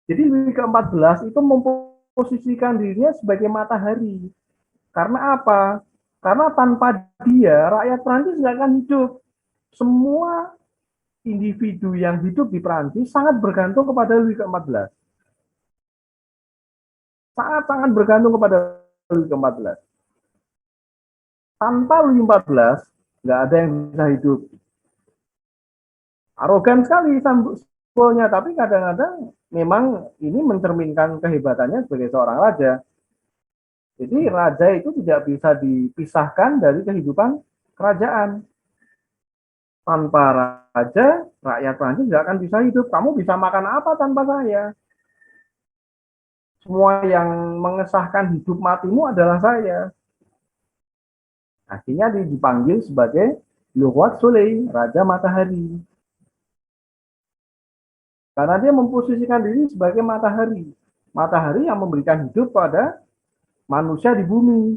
Jadi Louis ke-14 itu memposisikan dirinya sebagai matahari. Karena apa? Karena tanpa dia, rakyat Prancis nggak akan hidup. Semua individu yang hidup di Prancis sangat bergantung kepada Louis ke-14. Sangat-sangat bergantung kepada Louis ke-14. Tanpa Louis ke-14, nggak ada yang bisa hidup. Arogan sekali simbolnya, tapi kadang-kadang memang ini mencerminkan kehebatannya sebagai seorang raja. Jadi raja itu tidak bisa dipisahkan dari kehidupan kerajaan. Tanpa raja, rakyat Prancis tidak akan bisa hidup. Kamu bisa makan apa tanpa saya? Semua yang mengesahkan hidup matimu adalah saya. Akhirnya dipanggil sebagai Le Roi Soleil, Raja Matahari. Karena dia memposisikan diri sebagai matahari. Matahari yang memberikan hidup pada manusia di bumi.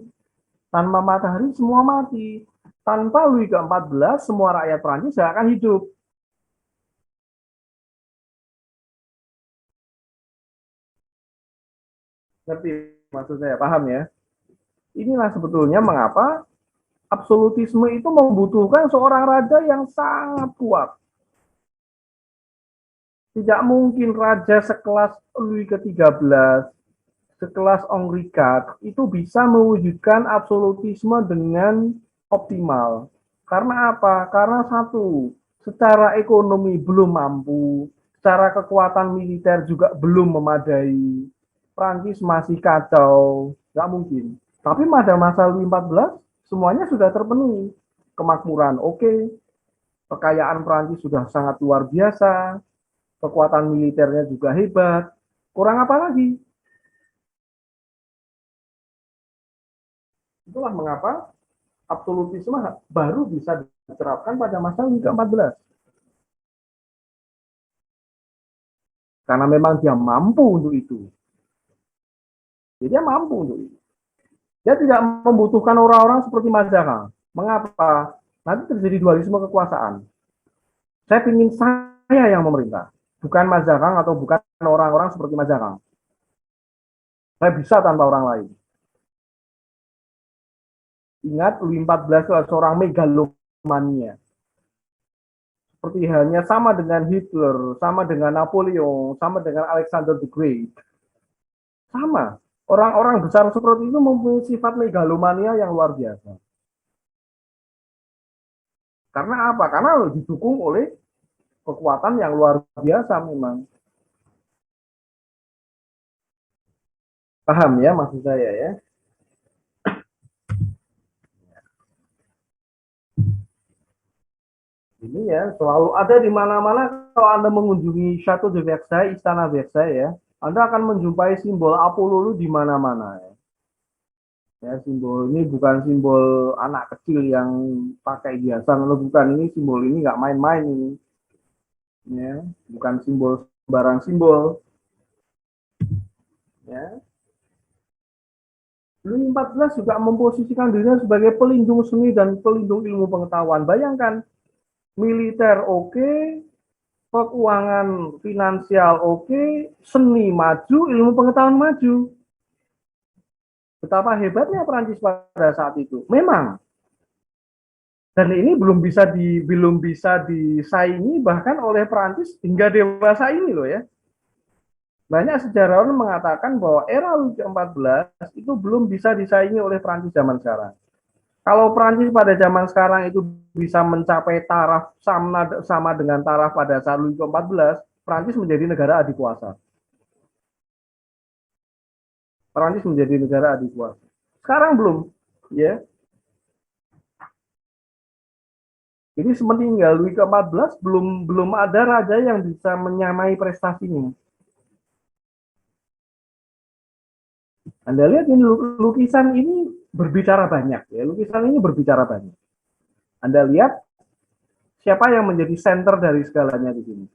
Tanpa matahari semua mati. Tanpa Louis ke-14 semua rakyat Prancis tidak akan hidup. Ngerti maksud saya, paham ya? Inilah sebetulnya mengapa absolutisme itu membutuhkan seorang raja yang sangat kuat. Tidak mungkin raja sekelas Louis ke-13, sekelas Henri IV itu bisa mewujudkan absolutisme dengan optimal. Karena apa? Karena satu, secara ekonomi belum mampu, secara kekuatan militer juga belum memadai. Prancis masih kacau, nggak mungkin. Tapi pada masa Louis XIV, semuanya sudah terpenuhi. Kemakmuran oke, kekayaan Prancis sudah sangat luar biasa, kekuatan militernya juga hebat. Kurang apa lagi? Itulah mengapa absolutisme baru bisa diterapkan pada masa Louis ke-14. Karena memang dia mampu untuk itu. Jadi dia mampu untuk itu. Dia tidak membutuhkan orang-orang seperti Mazarin. Mengapa? Nanti terjadi dualisme kekuasaan. Saya ingin saya yang memerintah. Bukan Mazarin atau bukan orang-orang seperti Mazarin. Saya bisa tanpa orang lain. Ingat, Louis XIV adalah seorang megalomania. Seperti halnya sama dengan Hitler, sama dengan Napoleon, sama dengan Alexander the Great. Sama. Orang-orang besar seperti itu mempunyai sifat megalomania yang luar biasa. Karena apa? Karena didukung oleh kekuatan yang luar biasa memang. Paham ya maksud saya ya? Ini ya selalu ada di mana-mana kalau Anda mengunjungi Chateau de Versailles, Istana Versailles ya, Anda akan menjumpai simbol Apollo di mana-mana ya. Ya, simbol ini bukan simbol anak kecil yang pakai hiasan, bukan, ini simbol ini nggak main-main ini. Ya, bukan simbol sembarang simbol. Ya. Louis XIV juga memposisikan dirinya sebagai pelindung seni dan pelindung ilmu pengetahuan. Bayangkan, militer oke, keuangan finansial oke, seni maju, ilmu pengetahuan maju. Betapa hebatnya Perancis pada saat itu. Memang. Dan ini belum bisa disaingi bahkan oleh Perancis hingga dewasa ini loh ya. Banyak sejarawan mengatakan bahwa era Louis XIV itu belum bisa disaingi oleh Perancis zaman sekarang. Kalau Perancis pada zaman sekarang itu bisa mencapai taraf sama dengan taraf pada saat Louis XIV, Perancis menjadi negara adikuasa. Perancis menjadi negara adikuasa. Sekarang belum, ya. Jadi sementinggal Louis XIV belum ada raja yang bisa menyamai prestasinya. Anda lihat ini lukisan ini berbicara banyak, ya. Lukisan ini berbicara banyak. Anda lihat siapa yang menjadi center dari segalanya di sini.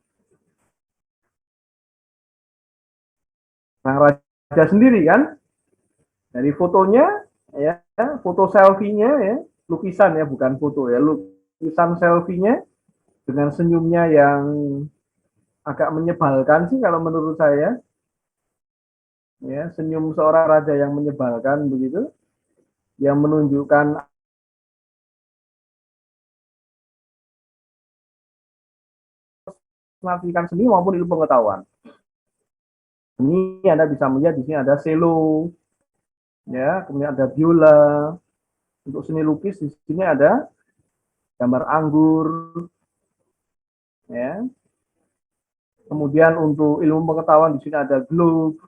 Sang raja sendiri kan, dari fotonya, ya, foto selfie-nya, ya, lukisan ya, bukan foto ya, lukisan selfie-nya dengan senyumnya yang agak menyebalkan sih kalau menurut saya, ya, senyum seorang raja yang menyebalkan begitu, yang menunjukkan pendidikan seni maupun ilmu pengetahuan. Ini Anda bisa melihat di sini ada cello, ya, kemudian ada biola. Untuk seni lukis di sini ada gambar anggur, ya. Kemudian untuk ilmu pengetahuan di sini ada globe,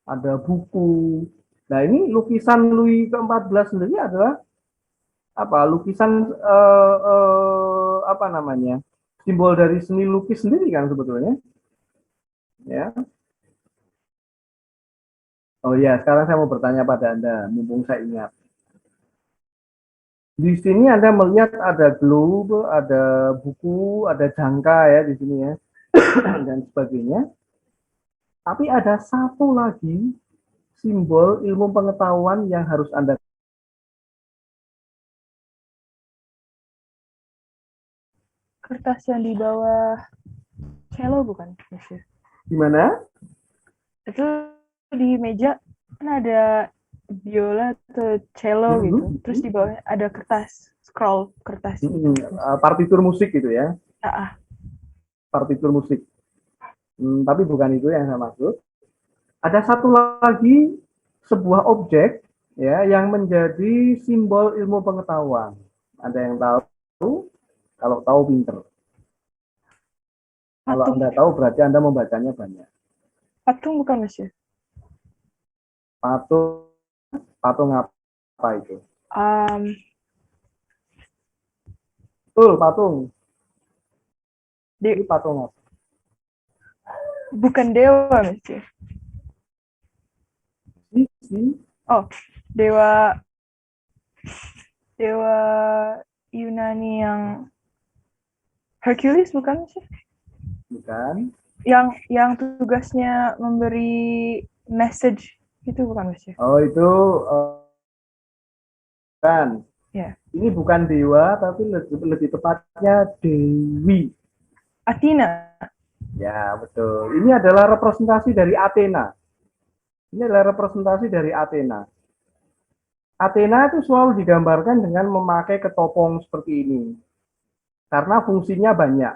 ada buku. Nah ini lukisan Louis XIV sendiri adalah apa? Lukisan apa namanya? Simbol dari seni lukis sendiri kan sebetulnya, ya. Oh ya, sekarang saya mau bertanya pada Anda, mumpung saya ingat. Di sini Anda melihat ada globe, ada buku, ada jangka ya di sini ya, dan sebagainya. Tapi ada satu lagi simbol ilmu pengetahuan yang harus Anda. Kertas yang di bawah cello bukan, Monsieur? Gimana? Itu di meja kan ada biola atau cello gitu. Terus di bawah ada kertas, scroll kertas. Partitur musik gitu ya. Ah. Partitur musik. Tapi bukan itu yang saya maksud. Ada satu lagi sebuah objek ya yang menjadi simbol ilmu pengetahuan. Ada yang tahu? Kalau tahu pinter. Kalau Anda tahu berarti Anda membacanya banyak. Patung bukan, Monsieur? Patung apa itu? Betul, patung. Ini patung apa? Bukan dewa, Monsieur. Oh, dewa Yunani yang Hercules bukan, Monsieur? Bukan. Yang tugasnya memberi message itu bukan, Monsieur? Oh, itu bukan. Yeah. Ini bukan dewa, tapi lebih tepatnya dewi. Athena. Ya, betul. Ini adalah representasi dari Athena. Ini adalah representasi dari Athena. Athena itu selalu digambarkan dengan memakai ketopong seperti ini. Karena fungsinya banyak.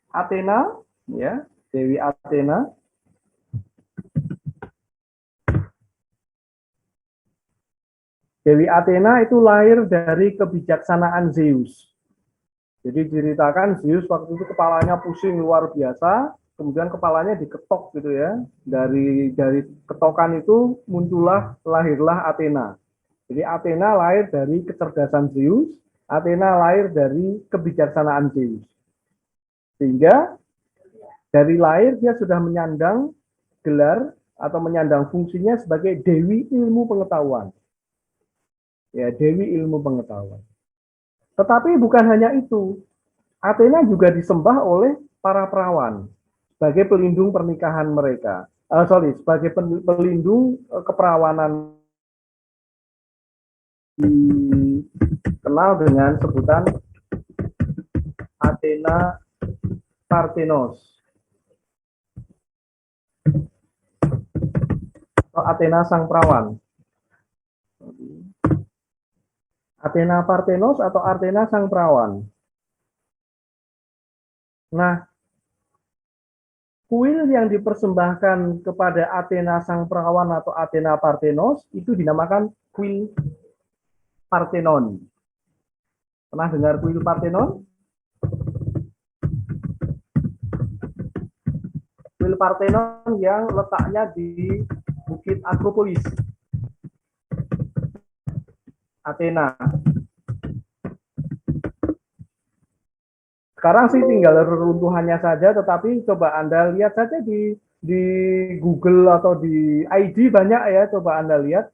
Athena, ya, Dewi Athena. Dewi Athena itu lahir dari kebijaksanaan Zeus. Jadi ceritakan Zeus waktu itu kepalanya pusing luar biasa, kemudian kepalanya diketok gitu ya. Dari ketokan itu lahirlah Athena. Jadi Athena lahir dari kecerdasan Zeus, Athena lahir dari kebijaksanaan Zeus. Sehingga dari lahir dia sudah menyandang gelar atau menyandang fungsinya sebagai Dewi Ilmu Pengetahuan. Ya, Dewi Ilmu Pengetahuan. Tetapi bukan hanya itu. Athena juga disembah oleh para perawan sebagai pelindung pernikahan mereka. Sebagai pelindung keperawanan, dikenal dengan sebutan Athena. Athena Parthenos. Atau Athena sang perawan. Athena Parthenos atau Athena sang perawan. Nah, kuil yang dipersembahkan kepada Athena sang perawan atau Athena Parthenos itu dinamakan kuil Parthenon. Pernah dengar kuil Parthenon? Kuil Parthenon yang letaknya di Bukit Akropolis, Athena. Sekarang sih tinggal reruntuhannya saja, tetapi coba Anda lihat saja di Google atau di ID banyak ya, coba Anda lihat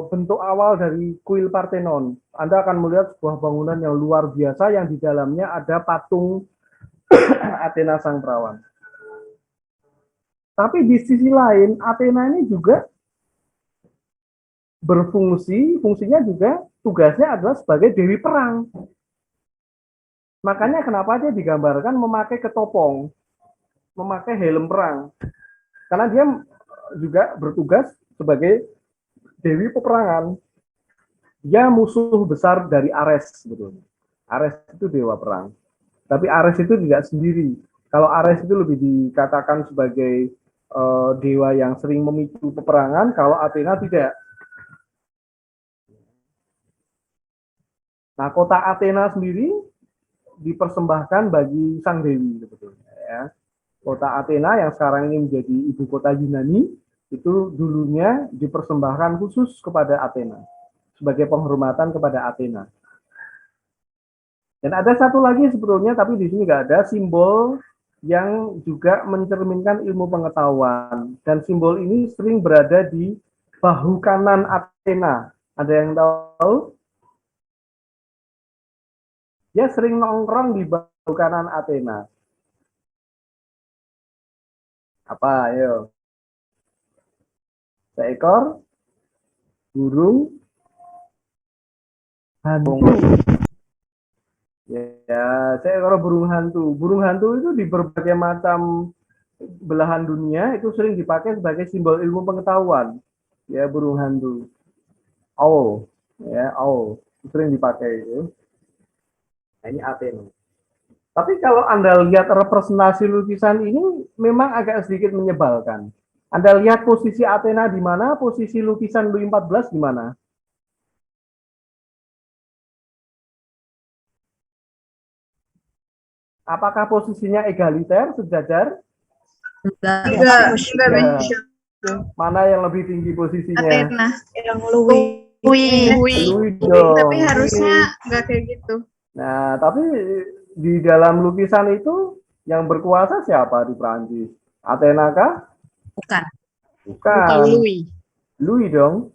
bentuk awal dari kuil Parthenon. Anda akan melihat sebuah bangunan yang luar biasa yang di dalamnya ada patung Athena sang perawan. Tapi di sisi lain, Athena ini juga fungsinya juga tugasnya adalah sebagai dewi perang. Makanya kenapa dia digambarkan memakai ketopong, memakai helm perang. Karena dia juga bertugas sebagai dewi peperangan. Dia musuh besar dari Ares sebetulnya. Ares itu dewa perang. Tapi Ares itu tidak sendiri. Kalau Ares itu lebih dikatakan sebagai dewa yang sering memicu peperangan, kalau Athena tidak. Nah, kota Athena sendiri dipersembahkan bagi sang dewi sebetulnya ya. Kota Athena yang sekarang ini menjadi ibu kota Yunani itu dulunya dipersembahkan khusus kepada Athena sebagai penghormatan kepada Athena. Dan ada satu lagi sebetulnya, tapi di sini nggak ada, simbol yang juga mencerminkan ilmu pengetahuan, dan simbol ini sering berada di bahu kanan Athena. Ada yang tahu? Dia sering nongkrong di bahu kanan Athena. Apa? Ayo. Seekor burung hantu. Ya, seekor burung hantu. Burung hantu itu di berbagai macam belahan dunia itu sering dipakai sebagai simbol ilmu pengetahuan. Ya, burung hantu. Owl. Ya, owl. Sering dipakai itu. Nah, ini Athena. Tapi kalau Anda lihat representasi lukisan ini memang agak sedikit menyebalkan. Anda lihat posisi Athena di mana, posisi lukisan Louis XIV di mana? Apakah posisinya egaliter, sejajar? Enggak bisa. Mana yang lebih tinggi posisinya? Athena. Yang Louis. Louis dong. Tapi harusnya enggak kayak gitu. Nah, tapi di dalam lukisan itu yang berkuasa siapa di Prancis? Athena kah? Bukan. Bukan. Louis. Louis dong.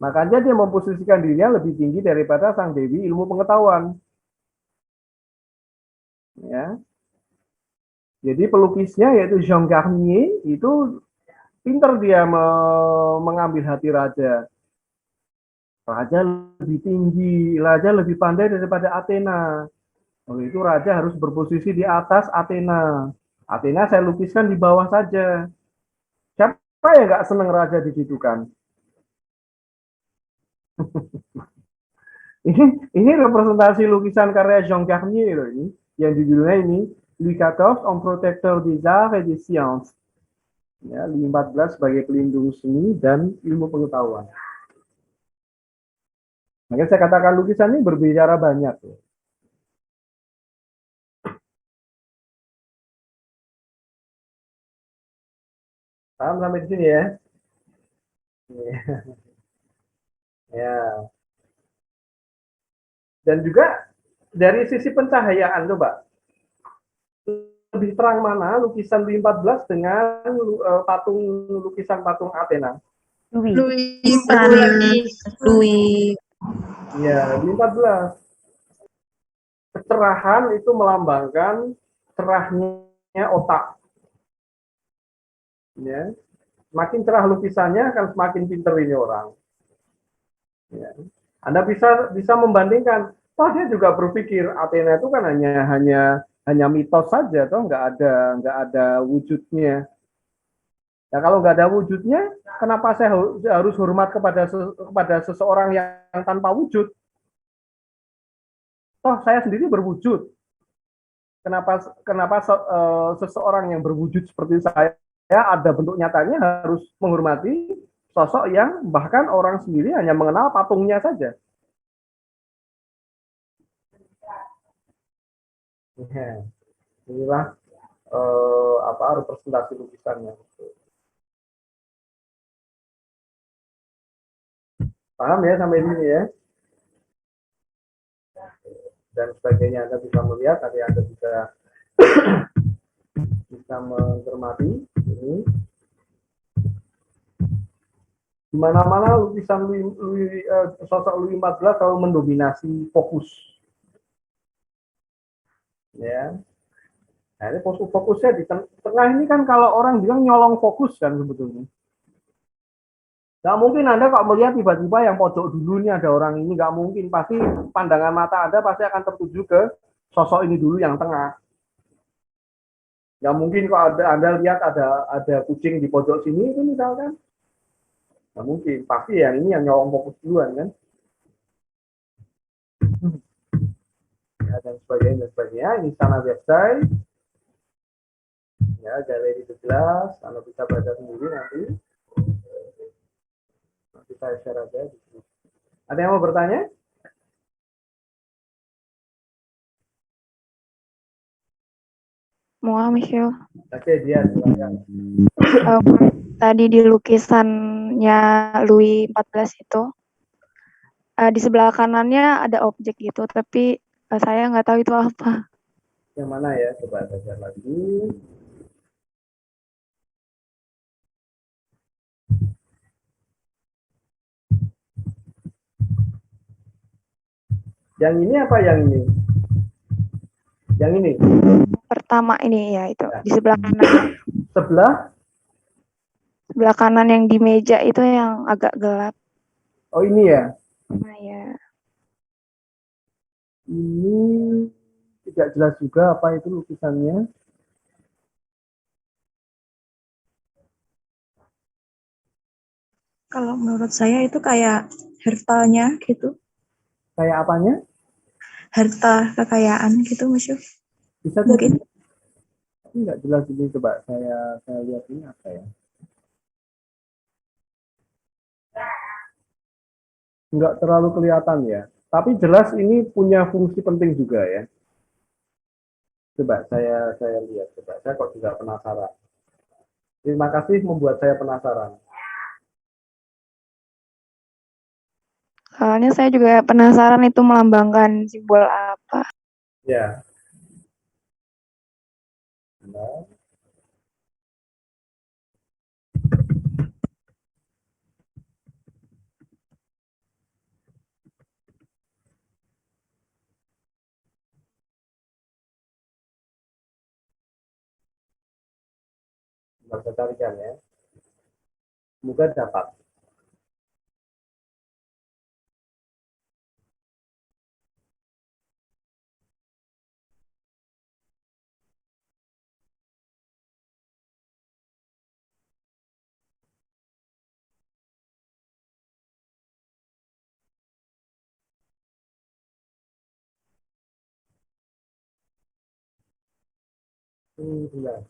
Makanya dia memposisikan dirinya lebih tinggi daripada sang dewi ilmu pengetahuan. Ya. Jadi pelukisnya yaitu Jean Garnier itu pintar dia mengambil hati raja. Raja lebih tinggi, raja lebih pandai daripada Athena. Oleh itu raja harus berposisi di atas Athena. Athena saya lukiskan di bawah saja. Siapa yang nggak seneng raja digitukan? ini representasi lukisan karya Jean Garnier loh ini, yang judulnya ini Louis XIV en protecteur des arts et des sciences. Ya, Louis XIV sebagai pelindung seni dan ilmu pengetahuan. Makanya saya katakan lukisan ini berbicara banyak. Paham sampai di sini ya? Ya. Dan juga dari sisi pencahayaan, coba. Lebih terang mana lukisan Louis XIV dengan lukisan patung Athena? Louis. Ya, Louis XIV. Kecerahan itu melambangkan cerahnya otak. Ya. Semakin cerah lukisannya akan semakin pintar ini orang. Ya. Anda bisa membandingkan Toh dia juga berpikir Athena itu kan hanya mitos saja, toh nggak ada wujudnya. Nah, kalau nggak ada wujudnya, kenapa saya harus hormat kepada seseorang yang tanpa wujud? Toh saya sendiri berwujud. Kenapa seseorang yang berwujud seperti saya ada bentuk nyatanya harus menghormati sosok yang bahkan orang sendiri hanya mengenal patungnya saja. Ya, inilah representasi lukisannya. Paham ya sampai sini ya? Dan sebagainya, Anda bisa melihat, tadi Anda bisa mencermati ini. Di mana-mana lukisan sosok Louis XIV selalu mendominasi fokus. Ya. Nah, ini fokusnya di tengah ini kan kalau orang bilang nyolong fokus kan sebetulnya. Nggak mungkin Anda kok melihat tiba-tiba yang pojok dulu ini ada orang ini, nggak mungkin. Pasti pandangan mata Anda pasti akan tertuju ke sosok ini dulu yang tengah. Nggak mungkin kok Anda lihat ada kucing di pojok sini itu misalkan. Nggak mungkin. Pasti yang ini yang nyolong fokus duluan kan. Ya, dan sebagainya. Ini sana website. Ya, galeri 11. Anda bisa baca sendiri nanti. Nanti saya share aja. Ada yang mau bertanya? Mau Michelle. Oke, dia silakan. Tadi di lukisannya Louis XIV itu, di sebelah kanannya ada objek gitu, tapi saya nggak tahu itu apa. Yang mana ya? Coba saya lagi. Yang ini apa yang ini? Yang ini? Pertama ini ya itu, di sebelah kanan. Sebelah kanan yang di meja itu yang agak gelap. Oh ini ya? Nah ya. Ini tidak jelas juga apa itu lukisannya. Kalau menurut saya itu kayak hartanya gitu. Kayak apanya? Harta kekayaan gitu, Mas Yuf. Bisa Mungkin. Tapi nggak jelas ini, coba saya lihat ini apa ya? Nggak terlalu kelihatan ya. Tapi jelas ini punya fungsi penting juga ya. Coba saya lihat, coba saya kok juga penasaran. Terima kasih membuat saya penasaran. Soalnya saya juga penasaran itu melambangkan simbol apa. Ya. Nah. Saya carikan ya. Semoga dapat. Iya.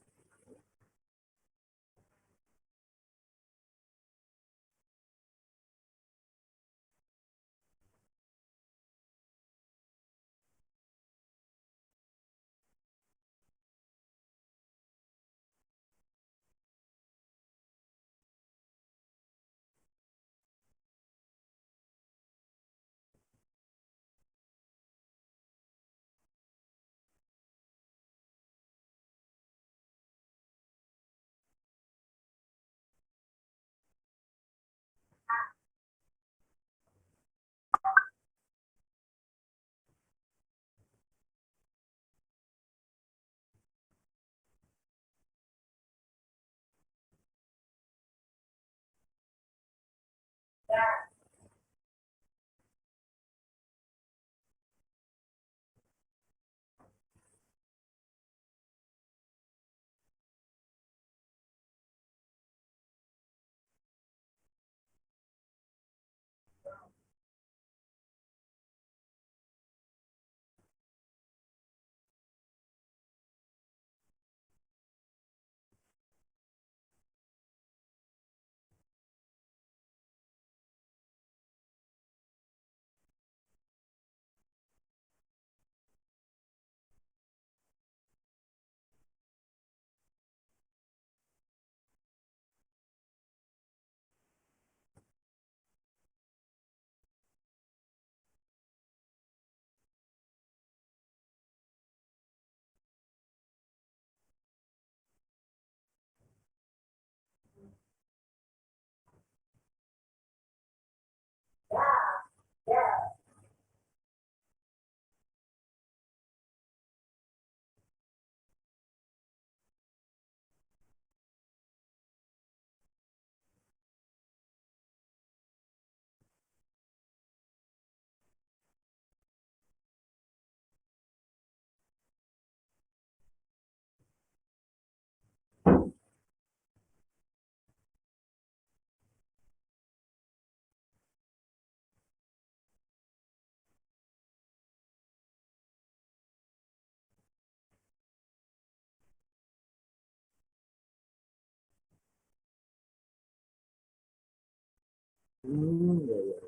Ya, ya.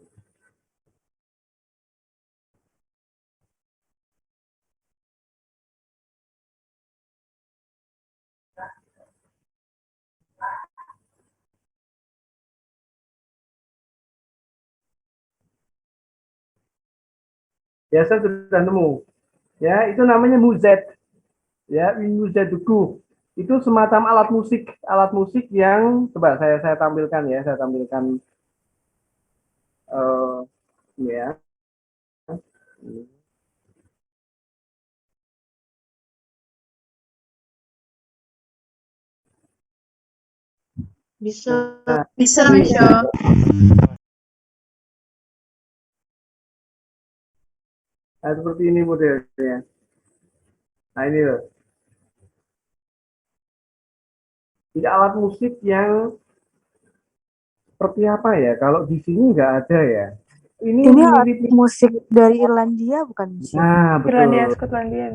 Ya, saya sudah nemu. Ya, itu namanya muzet. Ya, muzeduku. Itu semacam alat musik yang coba saya tampilkan ya, saya tampilkan ya. Bisa, Nah, bisa, Misha. nah, seperti ini modelnya. Nah, ini loh. Jadi alat musik yang seperti apa ya? Kalau di sini nggak ada ya. Ini mirip musik dari Irlandia bukan, Miss? Nah, betul. Irlandia, Skotlandia.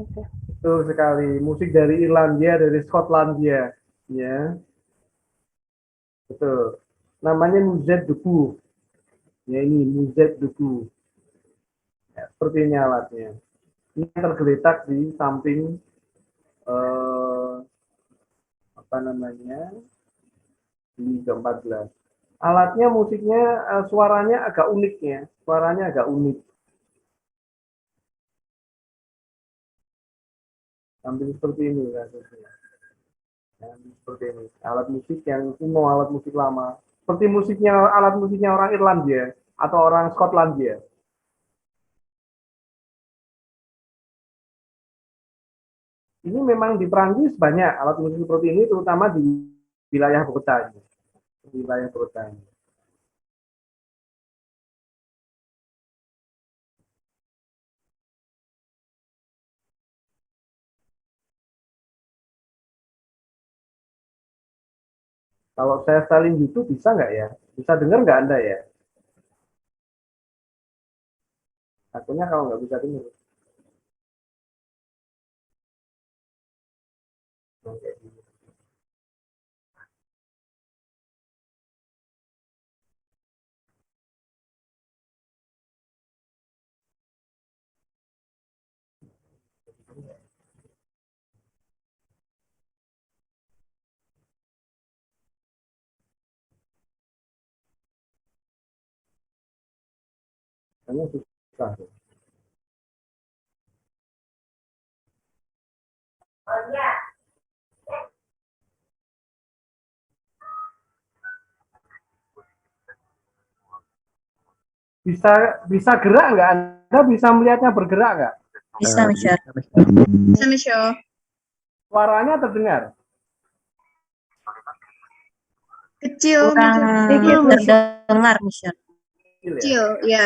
Betul sekali. Musik dari Irlandia, dari Skotlandia. Ya, betul. Namanya Muzet Duku. Ya, ini Muzet Duku. Ya, seperti ini alatnya. Ini tergeletak di samping apa namanya? Ini ke-14. Alatnya, musiknya, suaranya agak unik ya. Suaranya agak unik. Samping seperti ini kasusnya. Ya, seperti ini. Alat musik yang kuno, alat musik lama. Seperti alat musiknya orang Irlandia atau orang Skotlandia. Ini memang di Prancis banyak alat musik seperti ini, terutama di wilayah Bretagne. Wilayah Bretagne. Kalau saya setelin YouTube bisa nggak ya? Bisa dengar nggak Anda ya? Takutnya kalau nggak bisa dengar. Oke. Kayaknya susah. Bisa bisa gerak nggak? Anda bisa melihatnya bergerak nggak? Bisa, Misha. Bisa, Misha. Suaranya terdengar. Kecil, Kurang terdengar, Misha. Kecil ya? Kecil, ya.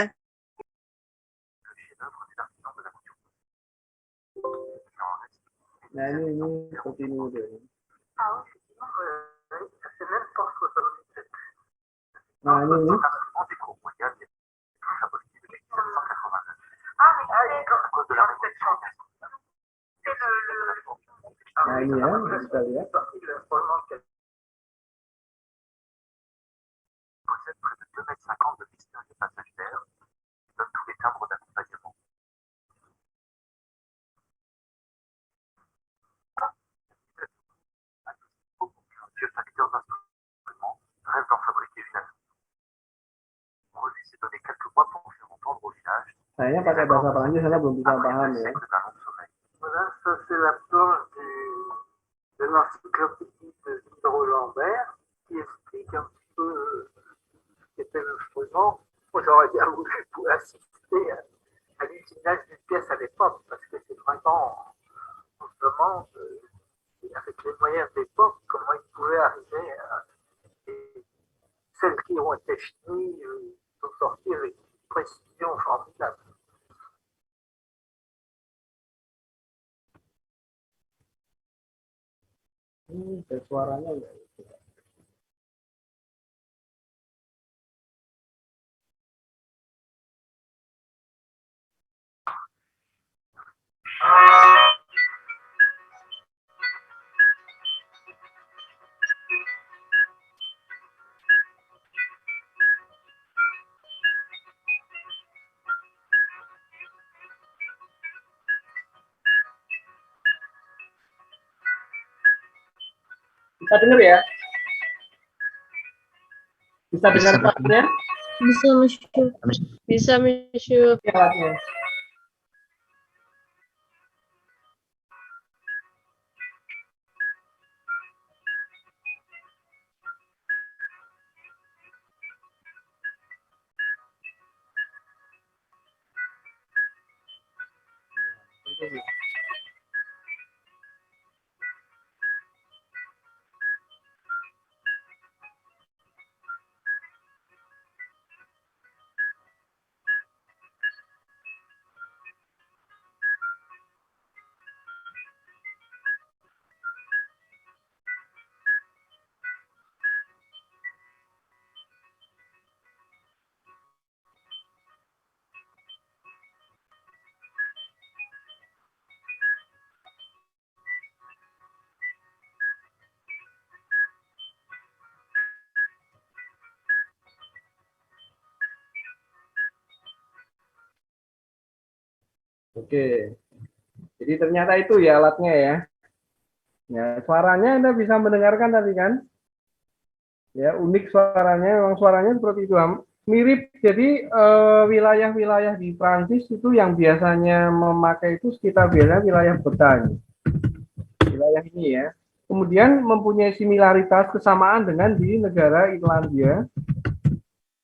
Nah, ini seperti ini modelnya. Nah, ini. Nah, ini ya, bisa lihat. Sayangnya pakai bahasa Prancis, saya belum bisa paham ya. Voilà, ça c'est la page de l'encyclopédie de Victor Lambert qui explique un petit peu ce qu'était l'instrument. Moi, j'aurais bien voulu pouvoir assister à l'usinage d'une pièce à l'époque parce que c'est vraiment, on se demande, avec les moyens de l'époque, comment ils pouvaient arriver à. Et celles qui ont été finies sont sorties avec une précision formidable. Suaranya ya. Bisa dengar ya? Bisa dengar suaranya? Bisa, Monsieur. Bisa, Monsieur. Oke, alatnya. Oke. Jadi ternyata itu ya alatnya ya. Ya, suaranya Anda bisa mendengarkan tadi kan? Ya, unik suaranya, memang suaranya seperti itu. Mirip, jadi wilayah-wilayah di Prancis itu yang biasanya memakai itu sekitar biasanya wilayah Bretagne. Wilayah ini ya. Kemudian mempunyai similaritas kesamaan dengan di negara Irlandia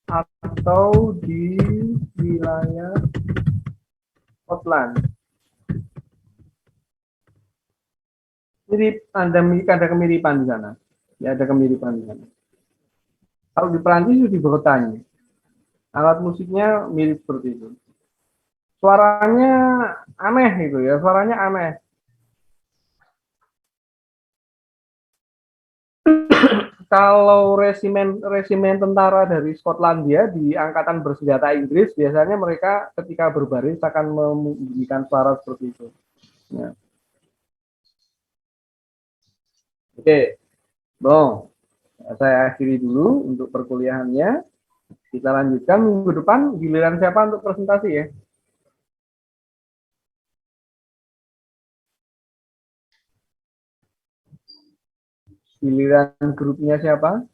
atau di wilayah Scotland. Mirip, ada kemiripan di sana. Ya, ada kemiripan di sana. Kalau di Perancis itu di Bretagne. Alat musiknya mirip seperti itu. Suaranya aneh gitu ya, suaranya aneh. Kalau resimen tentara dari Skotlandia di angkatan bersenjata Inggris, biasanya mereka ketika berbaris akan membunyikan suara seperti itu. Ya. Oke, bon, saya akhiri dulu untuk perkuliahannya. Kita lanjutkan minggu depan, giliran siapa untuk presentasi ya? Giliran grupnya siapa?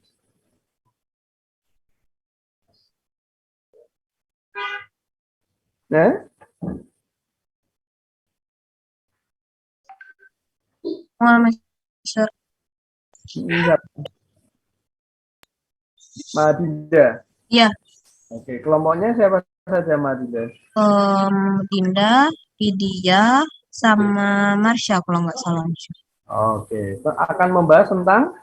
Nah? Madinda. Iya. Oke, kelompoknya siapa saja Madinda? Dinda, Lydia, sama Marsha kalau nggak salah. Oke, akan membahas tentang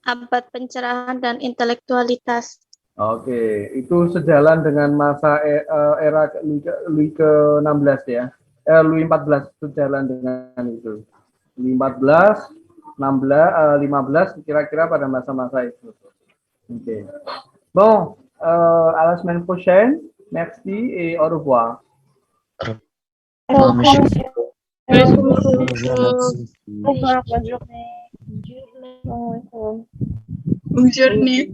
abad pencerahan dan intelektualitas. Oke, itu sejalan dengan masa era Louis ke-16 ya. Louis 14 sejalan dengan itu. Louis 14, 16, 15 kira-kira pada masa-masa itu. Oke. Bon, à la semaine prochaine. Merci et au revoir. Au revoir, monsieur. Bonne journée. Bonne journée.